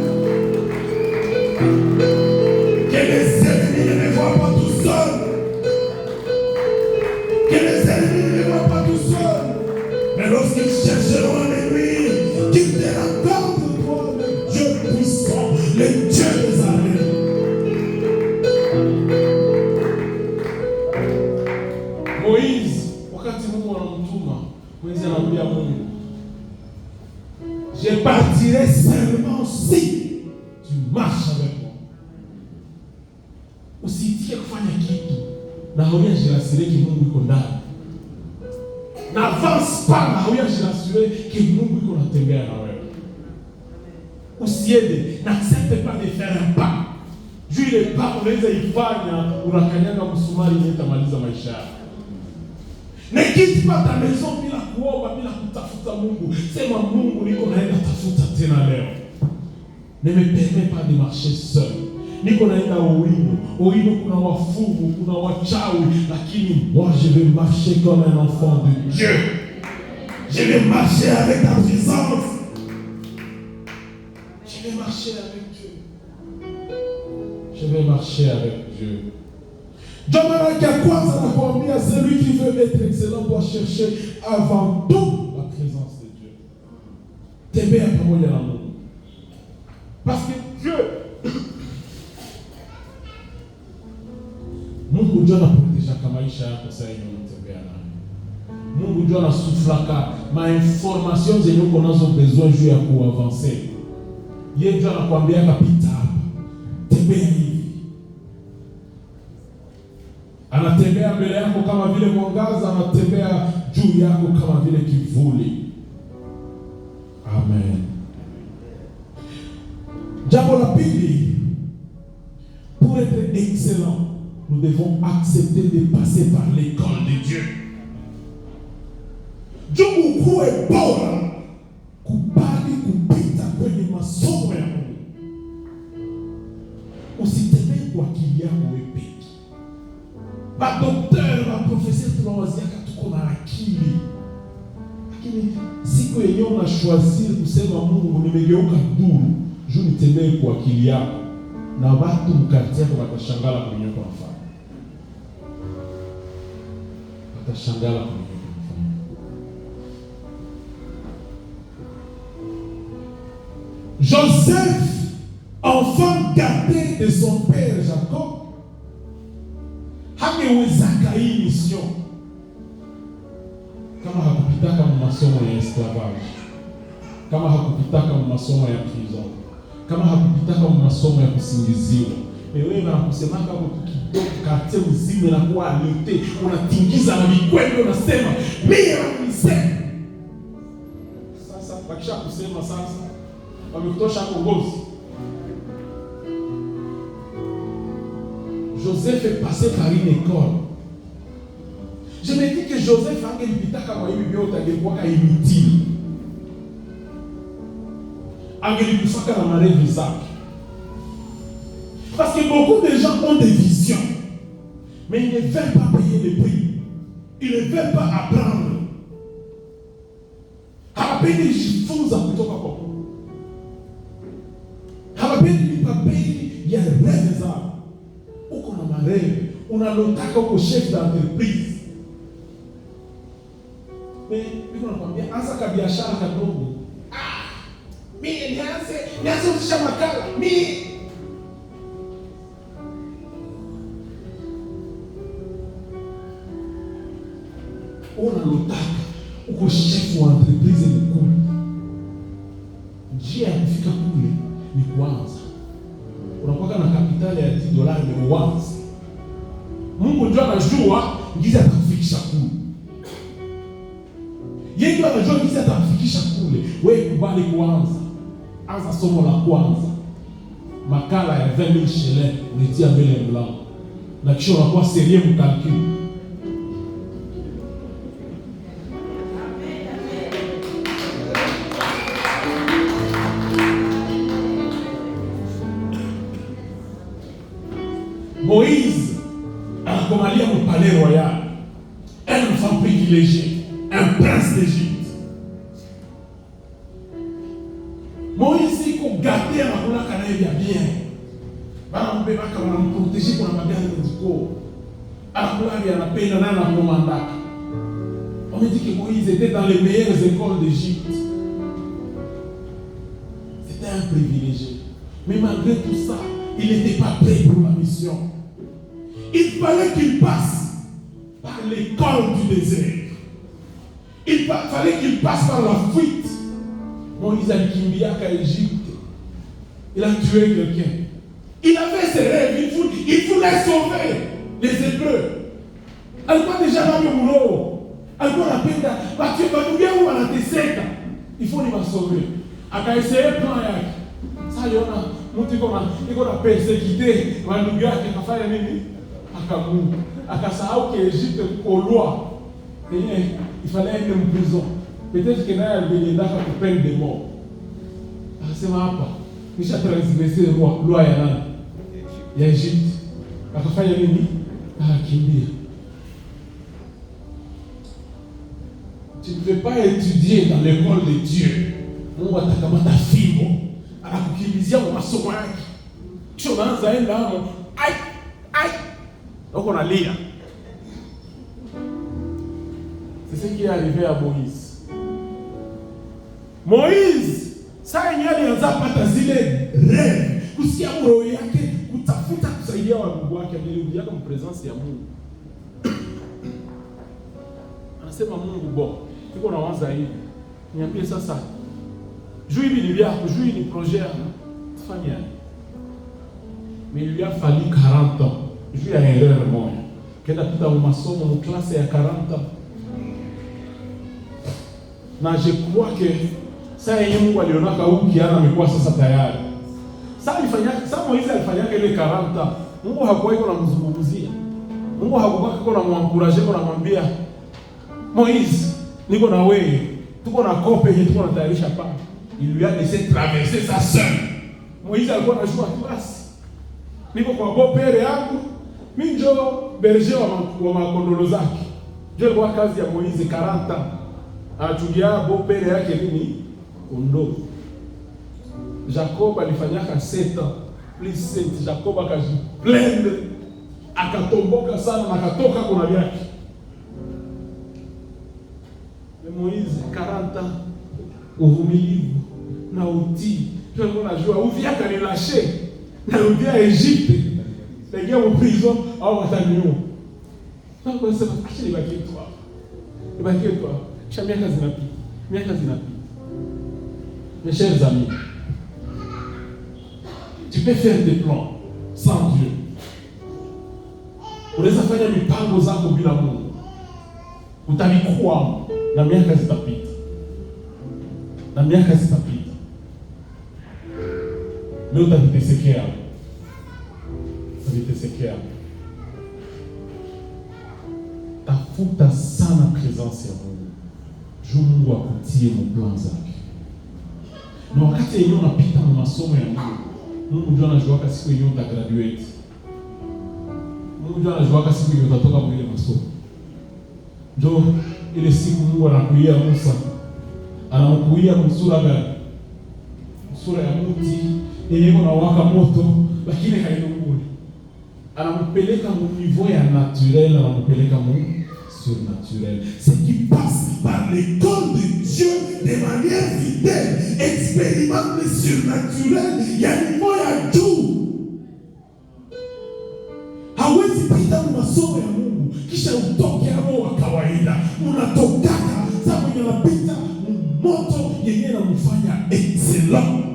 Que les ennemis ne me voient pas tout seul. Que les ennemis ne me voient pas tout seul. Mais lorsqu'ils chercheront un ennemi, qu'ils te rencontrent toi, le Dieu puissant, le Dieu des armées. Moïse, wakati Mungu anamtuma, Moïse anamwambia Mungu, je partirai seulement si tu marches avec moi. Usiitike kufanya kitu na hauyajiasire ki Mungu iko ndani. N'avance pas na hauyajiasire ki Mungu iko natembea na wewe. Usiende, n'accepte pas de faire un pas. Juu ile pas unaweza ifanya unakanyaga msumari itamaliza maisha yako. Ne quitte pas ta maison bila kuomba, bila kutafuta Mungu. Sema Mungu niko naenda tafuta tena leo. Ne me permets pas de marcher seul. Niko naenda Owino kuna wafumu, kuna wachawi, lakini moi je vais marcher comme un enfant de Dieu. Je vais marcher avec ta présence. Je vais marcher avec Dieu. Je vais marcher avec Dieu. Celui qui veut être excellent doit chercher avant tout La présence de Dieu. tembea pamoja na Mungu. Parce que Dieu, Mungu ndio anaproteja maisha yako sasa hivi unatembea naye. Mungu ndio anasuflaka ma information zenye uko nazo besoin juu ya kuavancer. Yeye ndio anakuambia kapita hapa. Tembea hivi. Anatembea mbele yako kama vile mwangaza, anatembea juu yako kama vile kivuli. Amen. Jambo la pili, pour être excellent, nous devons accepter de passer par l'école de Dieu. Mungu kuwe bora, kubali kupita kwenye masomo ya Mungu. Usitembee kwa akili yako wewe peke. Madokter, maprofesor tunawaziaka tuko na akili. Lakini siku yenyewe unashwaziri kusema Mungu nimegeuka duru, juu nitembee kwa akili yako. Na watu mkati yako watashangala kwenye kwa mfano. Watashangala kwenye kwa mfano. Joseph, enfant gardé de son père Jacob, hangewezaka hii mission kama hakupitaka mu masomo ya esclavage, kama hakupitaka mu masomo ya prison, kama hakupitaka mu masomo ya kusingiziwa. Wewe unakusemaka hapo kidogo kate uzime na kuwa alite, unatingiza na mikwendo unasema mimi nanisema. Sasa bakisha kusema sasa wamekutosha kongozi. Joseph est passé par une école. Je me dis que Joseph angelipitaka kwa hivi vyote angekuwa inutile. Angelipifaka na marevi zake. Parce que beaucoup de gens ont des visions, mais ils ne veulent pas payer le prix. Ils ne veulent pas apprendre. Hawapendi kujifunza kutoka kwa Mungu. Hawapendi papeli ya rêve zao. Uko na marevi, unalotaka uko chef d'entreprise. Niko nakwambia anza ka biashara kadogo. Mimi nianze usha makala. Mimi unalotaka uko chef wa entreprise mkuu, njia ya kufika kule ni kuanza. Unakuwa na kapitali ya $10 ni uanze. Mungu ndio anajua ngiza atakufikisha kule. Yeye ndio anajua ngiza atakufikisha kule. Wewe kubali kuanza. Anza somo la kwanza. Makala ya 20,000 shele unatia mbele ya mlango. Na kisha unakuwa serieux mkalkuli. Moïse anakomalia mu palais royal, un enfant privilégié, un prince d'Égypte. Moïse iko gâté anakula kanaye vya bien. Bana mbebaka wanamprotéger kwa magari ndiko. Anakula vya anapenda na anakomandaka. On me dit que Moïse était dans les meilleures écoles d'Égypte. C'était un privilégié. Mais malgré tout ça, il n'était pas prêt pour la mission. Il fallait qu'il passe par l'école du désert. Il fallait qu'il passe par la fuite. Moïse alikimbia à Égypte. Il a tué quelqu'un. Il avait ses rêves. Il voulait sauver les Hébreux. Alikuwa déjà dans le boulot. Alikuwa anapenda watuambia huwa anateseka. Il faut ni sauver. Akaisee plan yake. Sasa yona mtu iko na persécuté wa ndugu yake akafanya nini? Akamu. Akasahau que Égypte kuko loi. Il fallait être en prison. Peut-être que naye aliendaka kwa peine de mort. Akasema hapa nisha transgresser loi ya nani? Ya Egypte. Akafanya nini? Akakimbia. Tu ne peux pas étudier dans l'école de Dieu. Mungu atakamata fimbo anakukimbizia kwa masomo yake. Kisha unaanza enda hapo. Ai. Uko nalia. C'est ce qui est arrivé à Moïse. Moïse, saa yenyewe alianza pata zile rêve, kusikia roho yake, kutafuta kusaidia Mungu wake, alirudia kwa presence ya Mungu. Anasema Mungu bon, niko nawaza hivi. Niambie sasa. Juu hivi ni vyako, juu ni projet tufanye. Mais il lui a fallu 40 ans. Juu ya erreur moja. Kenda pita masomo mu classe ya 40 ans. Na je crois que saa yenye Mungu alionaka huyu kiana amekuwa sasa tayari. Sasa Moïse alifanya ile 40 ans. Mungu hakuwa iko namzungumzia. Mungu hakuwa iko namwankuraje kwa namwambia Moïse, niko na wewe. Tuko na kope yetu tuko natayarisha pa. Il lui a laissé traverser ça seul. Moïse alikuwa anajua basi. Niko kwa beau-père yangu, mimi ndio berger wa makondolo zake. Ndio kwa kazi ya Moïse 40 ans. Anachungia beau-père yake nini? Kondoo. Jacob alifanyaka 7 ans. Plus 7, Jacob akajiplende. Akatomboka sana na akatoka kuna vyake. Moïse 40 ans uvumilivu na utii. Ndio unajua uviaka ni lâcher. Na rudia Egypte. Pengia mu prison au wataniua. Sasa kwa sababu acha nibaki tu hapa. Nibaki tu hapa. Kisha miaka zinapita. Mes chers amis, tu peux faire des plans sans Dieu. Unaweza fanya mipango zako bila Mungu. Utalikuwa na miaka zitapita. Leo utavitesekea. Tafuta sana presence ya Mungu. Juu Mungu akutie mplan zake. Na wakati yenyewe unapita mu masomo ya Mungu ndio anajua siku yenyewe utagraduate. Mungu ndio anajua siku yenyewe utatoka mwile masomo. Ndio ile siku Mungu anakuia Musa. Anakuia msura gani? Sura ya mti yenye iko na waka moto lakini hailunguli. Anampeleka mu niveau ya naturel, anampeleka mu surnaturel. Ce qui passe par l'école de Dieu de manière fidèle expérimente le surnaturel ya niveau ya juu. Hawezi pita mu masomo ya Mungu kisha utoke hapo wa kawaida. Unatokaka sababu anapita moto yenye anamfanya excellent.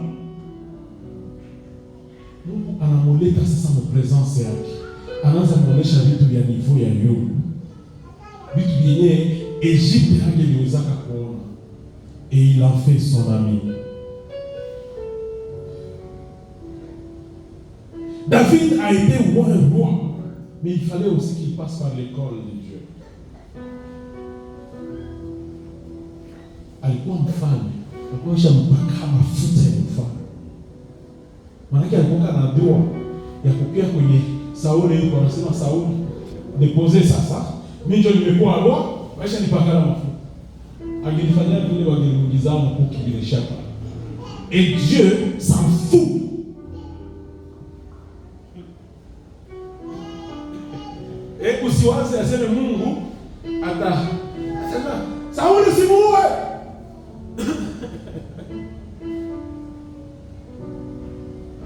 Mungu anamuleta sasa mu presence yake, anaanza kuonesha vitu vya niveau ya juu, vitu vyenye Egypte hangeliwezaka kuona, et il en fait son ami. David a été roi, mais il fallait aussi qu'il passe par l'école de Dieu. Alikuwa mfalme, alikuwa mpaka mafuta ya mfalme. Maana alikuwa na dua ya kupia kwenye Sauli, yuko anasema Sauli, depose sasa, mimi ndio nimekuwa roi, maisha nipaka mafuta. Angelifanya vile wangemuingiza mkuki bila shaka. Et Dieu s'en fout. Usiwaze aseme Mungu atasema Sauli simuue.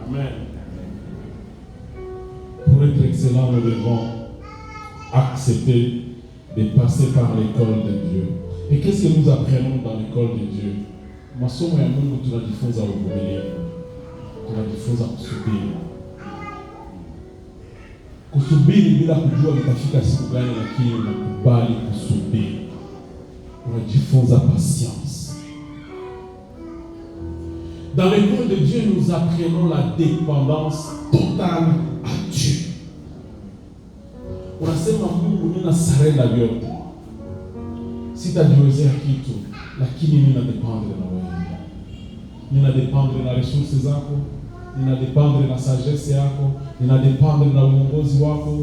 Amen. Pour être excellent, nous devons accepter de passer par l'école de Dieu. Et qu'est-ce que nous apprenons dans l'école de Dieu? Masomo ya Mungu tunajifunza uvumilivu. Tunajifunza kusubiri. Kusubiri bila kujua itafika siku gani, lakini unakubali kusubiri. Unajifunza patience. Dans l'école de Dieu, nous apprenons la dépendance totale à Dieu. Unasema Mungu, nina sarenda vyote. Sitajiwezea kitu, lakini nina dependre na wewe. Nina dependre na resources zako, nina dependre na sagesse yako, nina dependre na uongozi wako.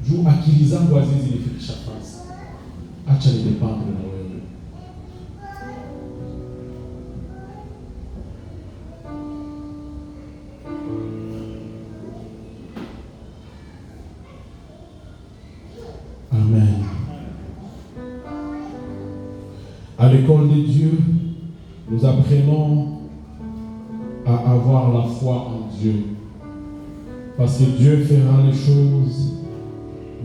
Juu akili zangu haziwezi nifikisha fasi. Acha ni dependre na wewe. Amen. À l'école de Dieu, nous apprenons à avoir la foi en Dieu. Parce que Dieu fera les choses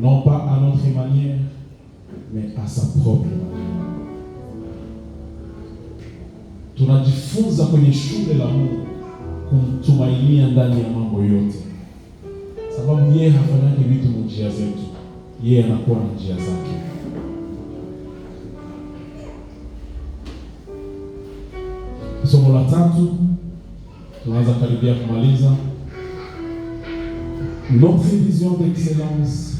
non pas à notre manière, mais à sa propre manière. Tunajifunza kwenye shule la Mungu kumtumainia ndani ya mambo yote. Sababu yeye hafanyaki vitu kwa njia zetu. Yeye anakuwa na njia zake. Somo la tatu tunaanza karibia kumaliza. Notre vision d'excellence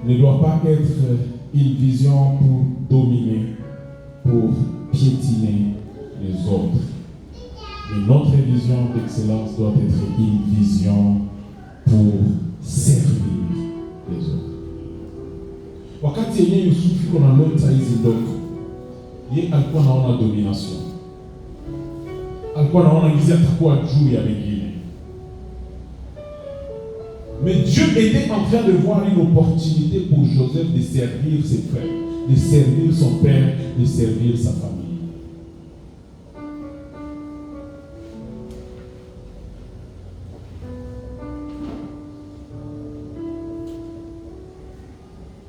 ne doit pas être une vision pour dominer, pour piétiner les autres. Mais notre vision d'excellence doit être une vision pour servir les autres. Wakati yenye Yusufu iko na lota hizi ndoto, yeye alikuwa anaona domination. Alikuwa anaona gizi atakuwa juu ya wengine. Mais Dieu était en train de voir une opportunité pour Joseph de servir ses frères, de servir son père, de servir sa famille.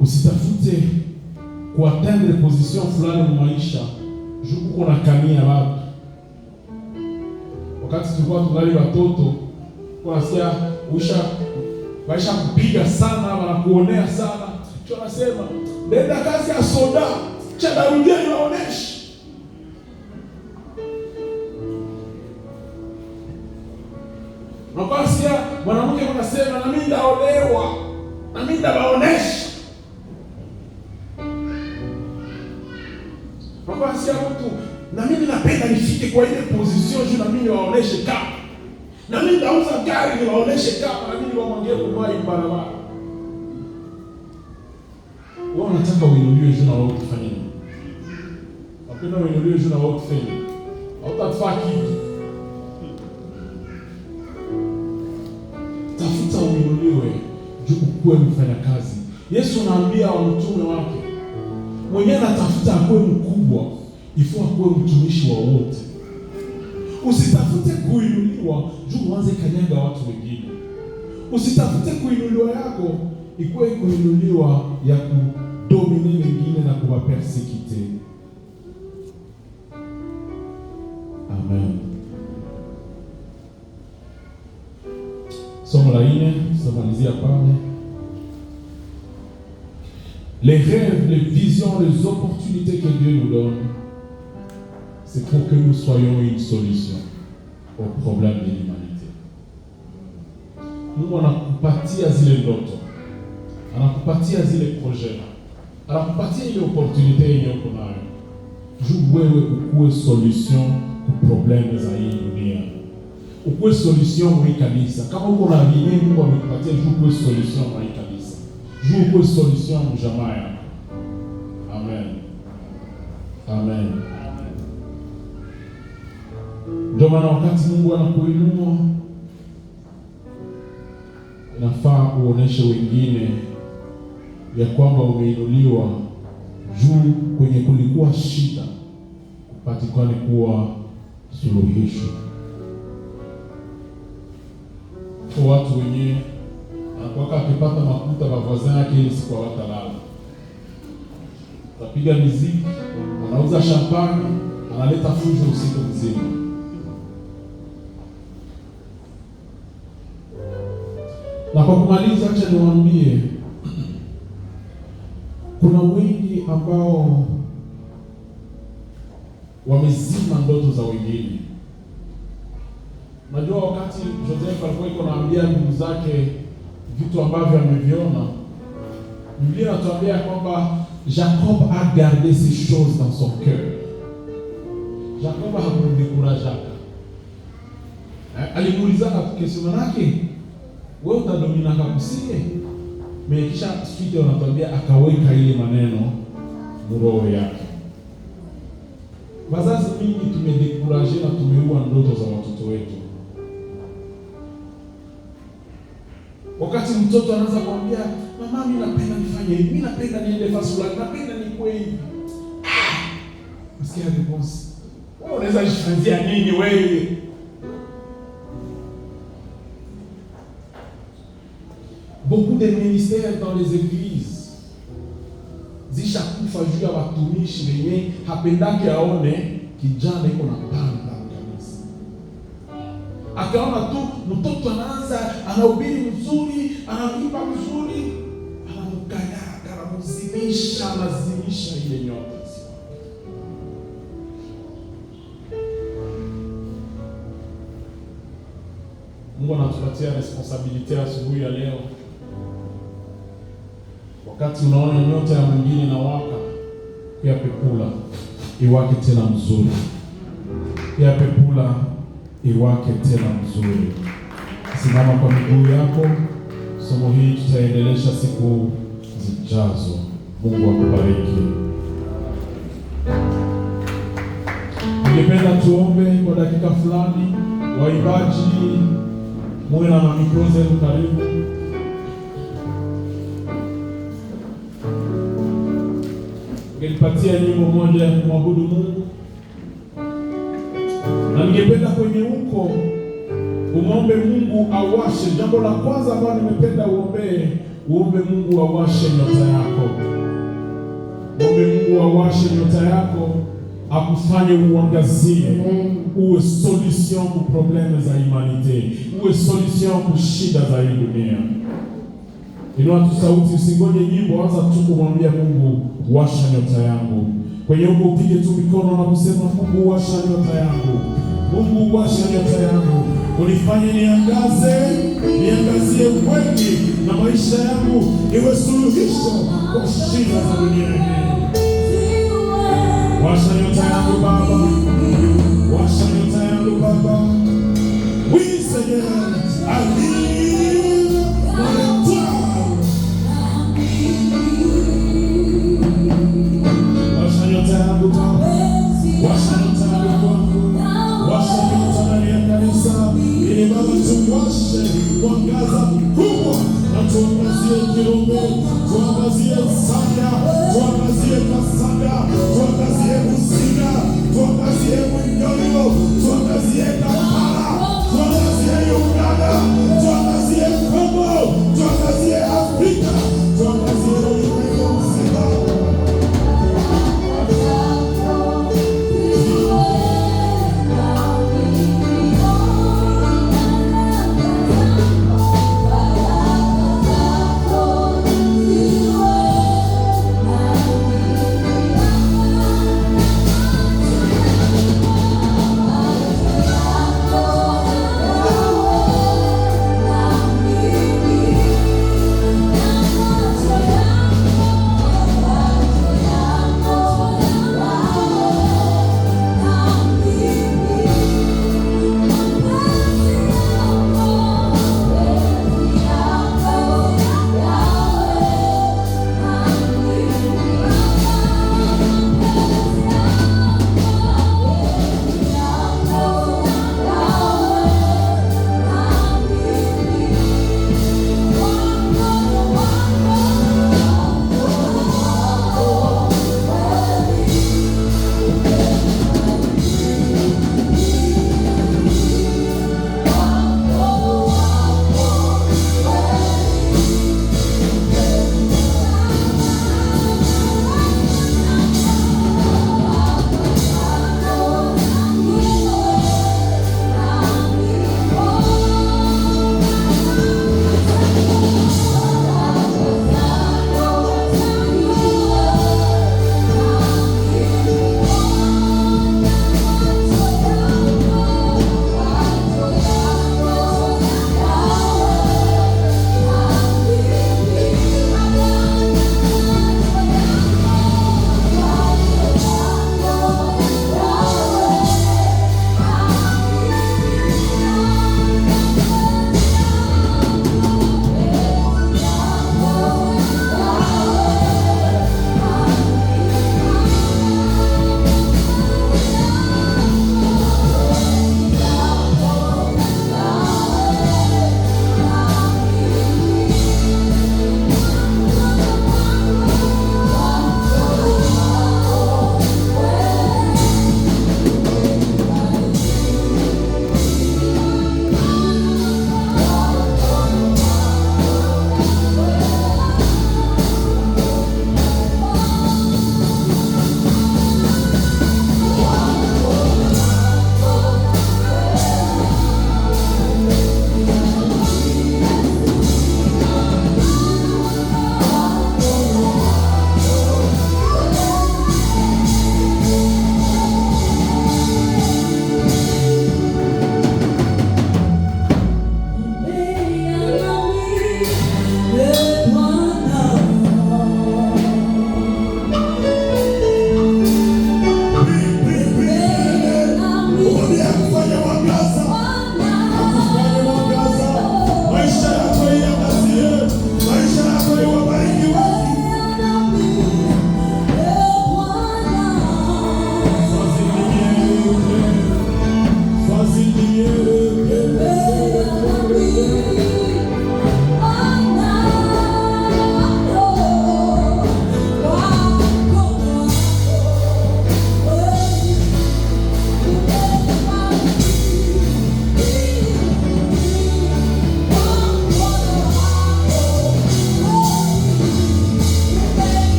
Usitafute kuatteindre position fulani mu maisha juu uko na kamia watu. Wakati tulikuwa tungali watoto, tunasikia maisha kupiga sana, wanakuonea sana. Tunasema nenda kazi ya soda, cha darudia inaonesha. Mapasi ya mwanamke anasema na mimi ndaolewa, na mimi ndabaonesha. Mapasi ya mtu na mimi napenda nifike kwa ile position juu na mimi waoneshe kama. Na mimi ndauza gari niwaoneshe kama, na mimi wamwangie kwa barabara. Wao wanataka uinuliwe juu na wao kufanya nini? Wapenda uinuliwe juu na wao kufanya nini? Hautatufaa kitu. Tafuta uinuliwe juu ukuwe mfanya kazi. Yesu anaambia watume wake, mwenye anatafuta akuwe mkubwa, ifaa akuwe mtumishi wa wote. Usitafute kuinuliwa juu uanze kanyaga watu wengine. Usitafute kuinuliwa yako ikuwe kuinuliwa ya kudomine wengine na kuwapersekite. Amen. Somo la 4, tutamalizia pale. Les rêves, les visions, les opportunités que Dieu nous donne, c'est pour que nous soyons une solution au problème de l'humanité. Mungu anakupatia zile ndoto, anakupatia zile projet, anakupatia ile opportunité yenye uko nayo. Juu wewe ukuwe solution ku problème za hii dunia. Ukuwe solution mwa kanisa. Kama uko na vyenye Mungu amekupatia, juu ukuwe solution mwa kanisa. Juu ukuwe solution mwa jamaa yako. Amen. Amen. Ndio maana wakati Mungu anakuinua, inafaa uoneshe wengine ya kwamba umeinuliwa juu kwenye kulikuwa shida kupatikane kuwa suluhisho. Kwa watu wenyewe anakuwa akipata makuta kwa voisin yake ili siku hawatalala. Tapiga muziki, anauza champagne, analeta fujo usiku mzima. Na kwa kumaliza, acha niwaambie, kuna wengi ambao wamezima ndoto za wengine. Unajua wakati Joseph alikuwa anaambia ndugu zake vitu ambavyo ameviona, Biblia inatuambia kwamba Jacob a gardé ces choses dans son cœur. Jacob hakumdekuraja. Alimuuliza kesho yake, wewe utadomina kakusie? Mekisha suite wanatuambia akaweka ile maneno roho yake. Wazazi mingi tumedekuraje na tumeua ndoto za watoto wetu. Wakati mtoto anaanza kuambia, mama mimi napenda nifanye hivi, mimi napenda niende fasula, napenda nikuwe hivi. Msikia response. Wewe unaweza jifanzia nini wewe? Beaucoup de ministères dans les églises zishakufa juu ya watumishi wenye hapendake aone kijana iko na panda kanisa. Akaona tu mtoto anaanza anahubiri mzuri, anaimba mzuri, anamkanyaga, anazimisha ile nyota. Mungu anatupatia responsabilite asubuhi ya leo. Wakati unaona nyota ya mwingine na waka, pia pepula iwake tena mzuri. Pia pepula iwake tena mzuri. Simama kwa miguu yako. Somo hili tutaendelesha siku zijazo. Mungu akubariki. Ningependa tuombe kwa dakika fulani. Waimbaji muwe na mamikro zenu karibu. Ningelipatia nyimbo moja ya kumwabudu Mungu. Na ningependa kwenye huko umombe Mungu awashe. Jambo la kwanza ambalo nimependa uombe Mungu awashe nyota yako. Uombe Mungu awashe nyota yako, akufanye uangazie, uwe solution ku probleme za humanite, uwe solution ku shida za hii dunia. Inua tu sauti, usingoje nyimbo, anza tu kumwambia Mungu, washa nyota yangu. Kwenye huko upige tu mikono na kusema, Mungu washa nyota yangu. Mungu washa nyota yangu. Unifanye niangazie wengi na maisha yangu iwe suluhisho kwa shida za dunia hii. Washa nyota yangu Baba.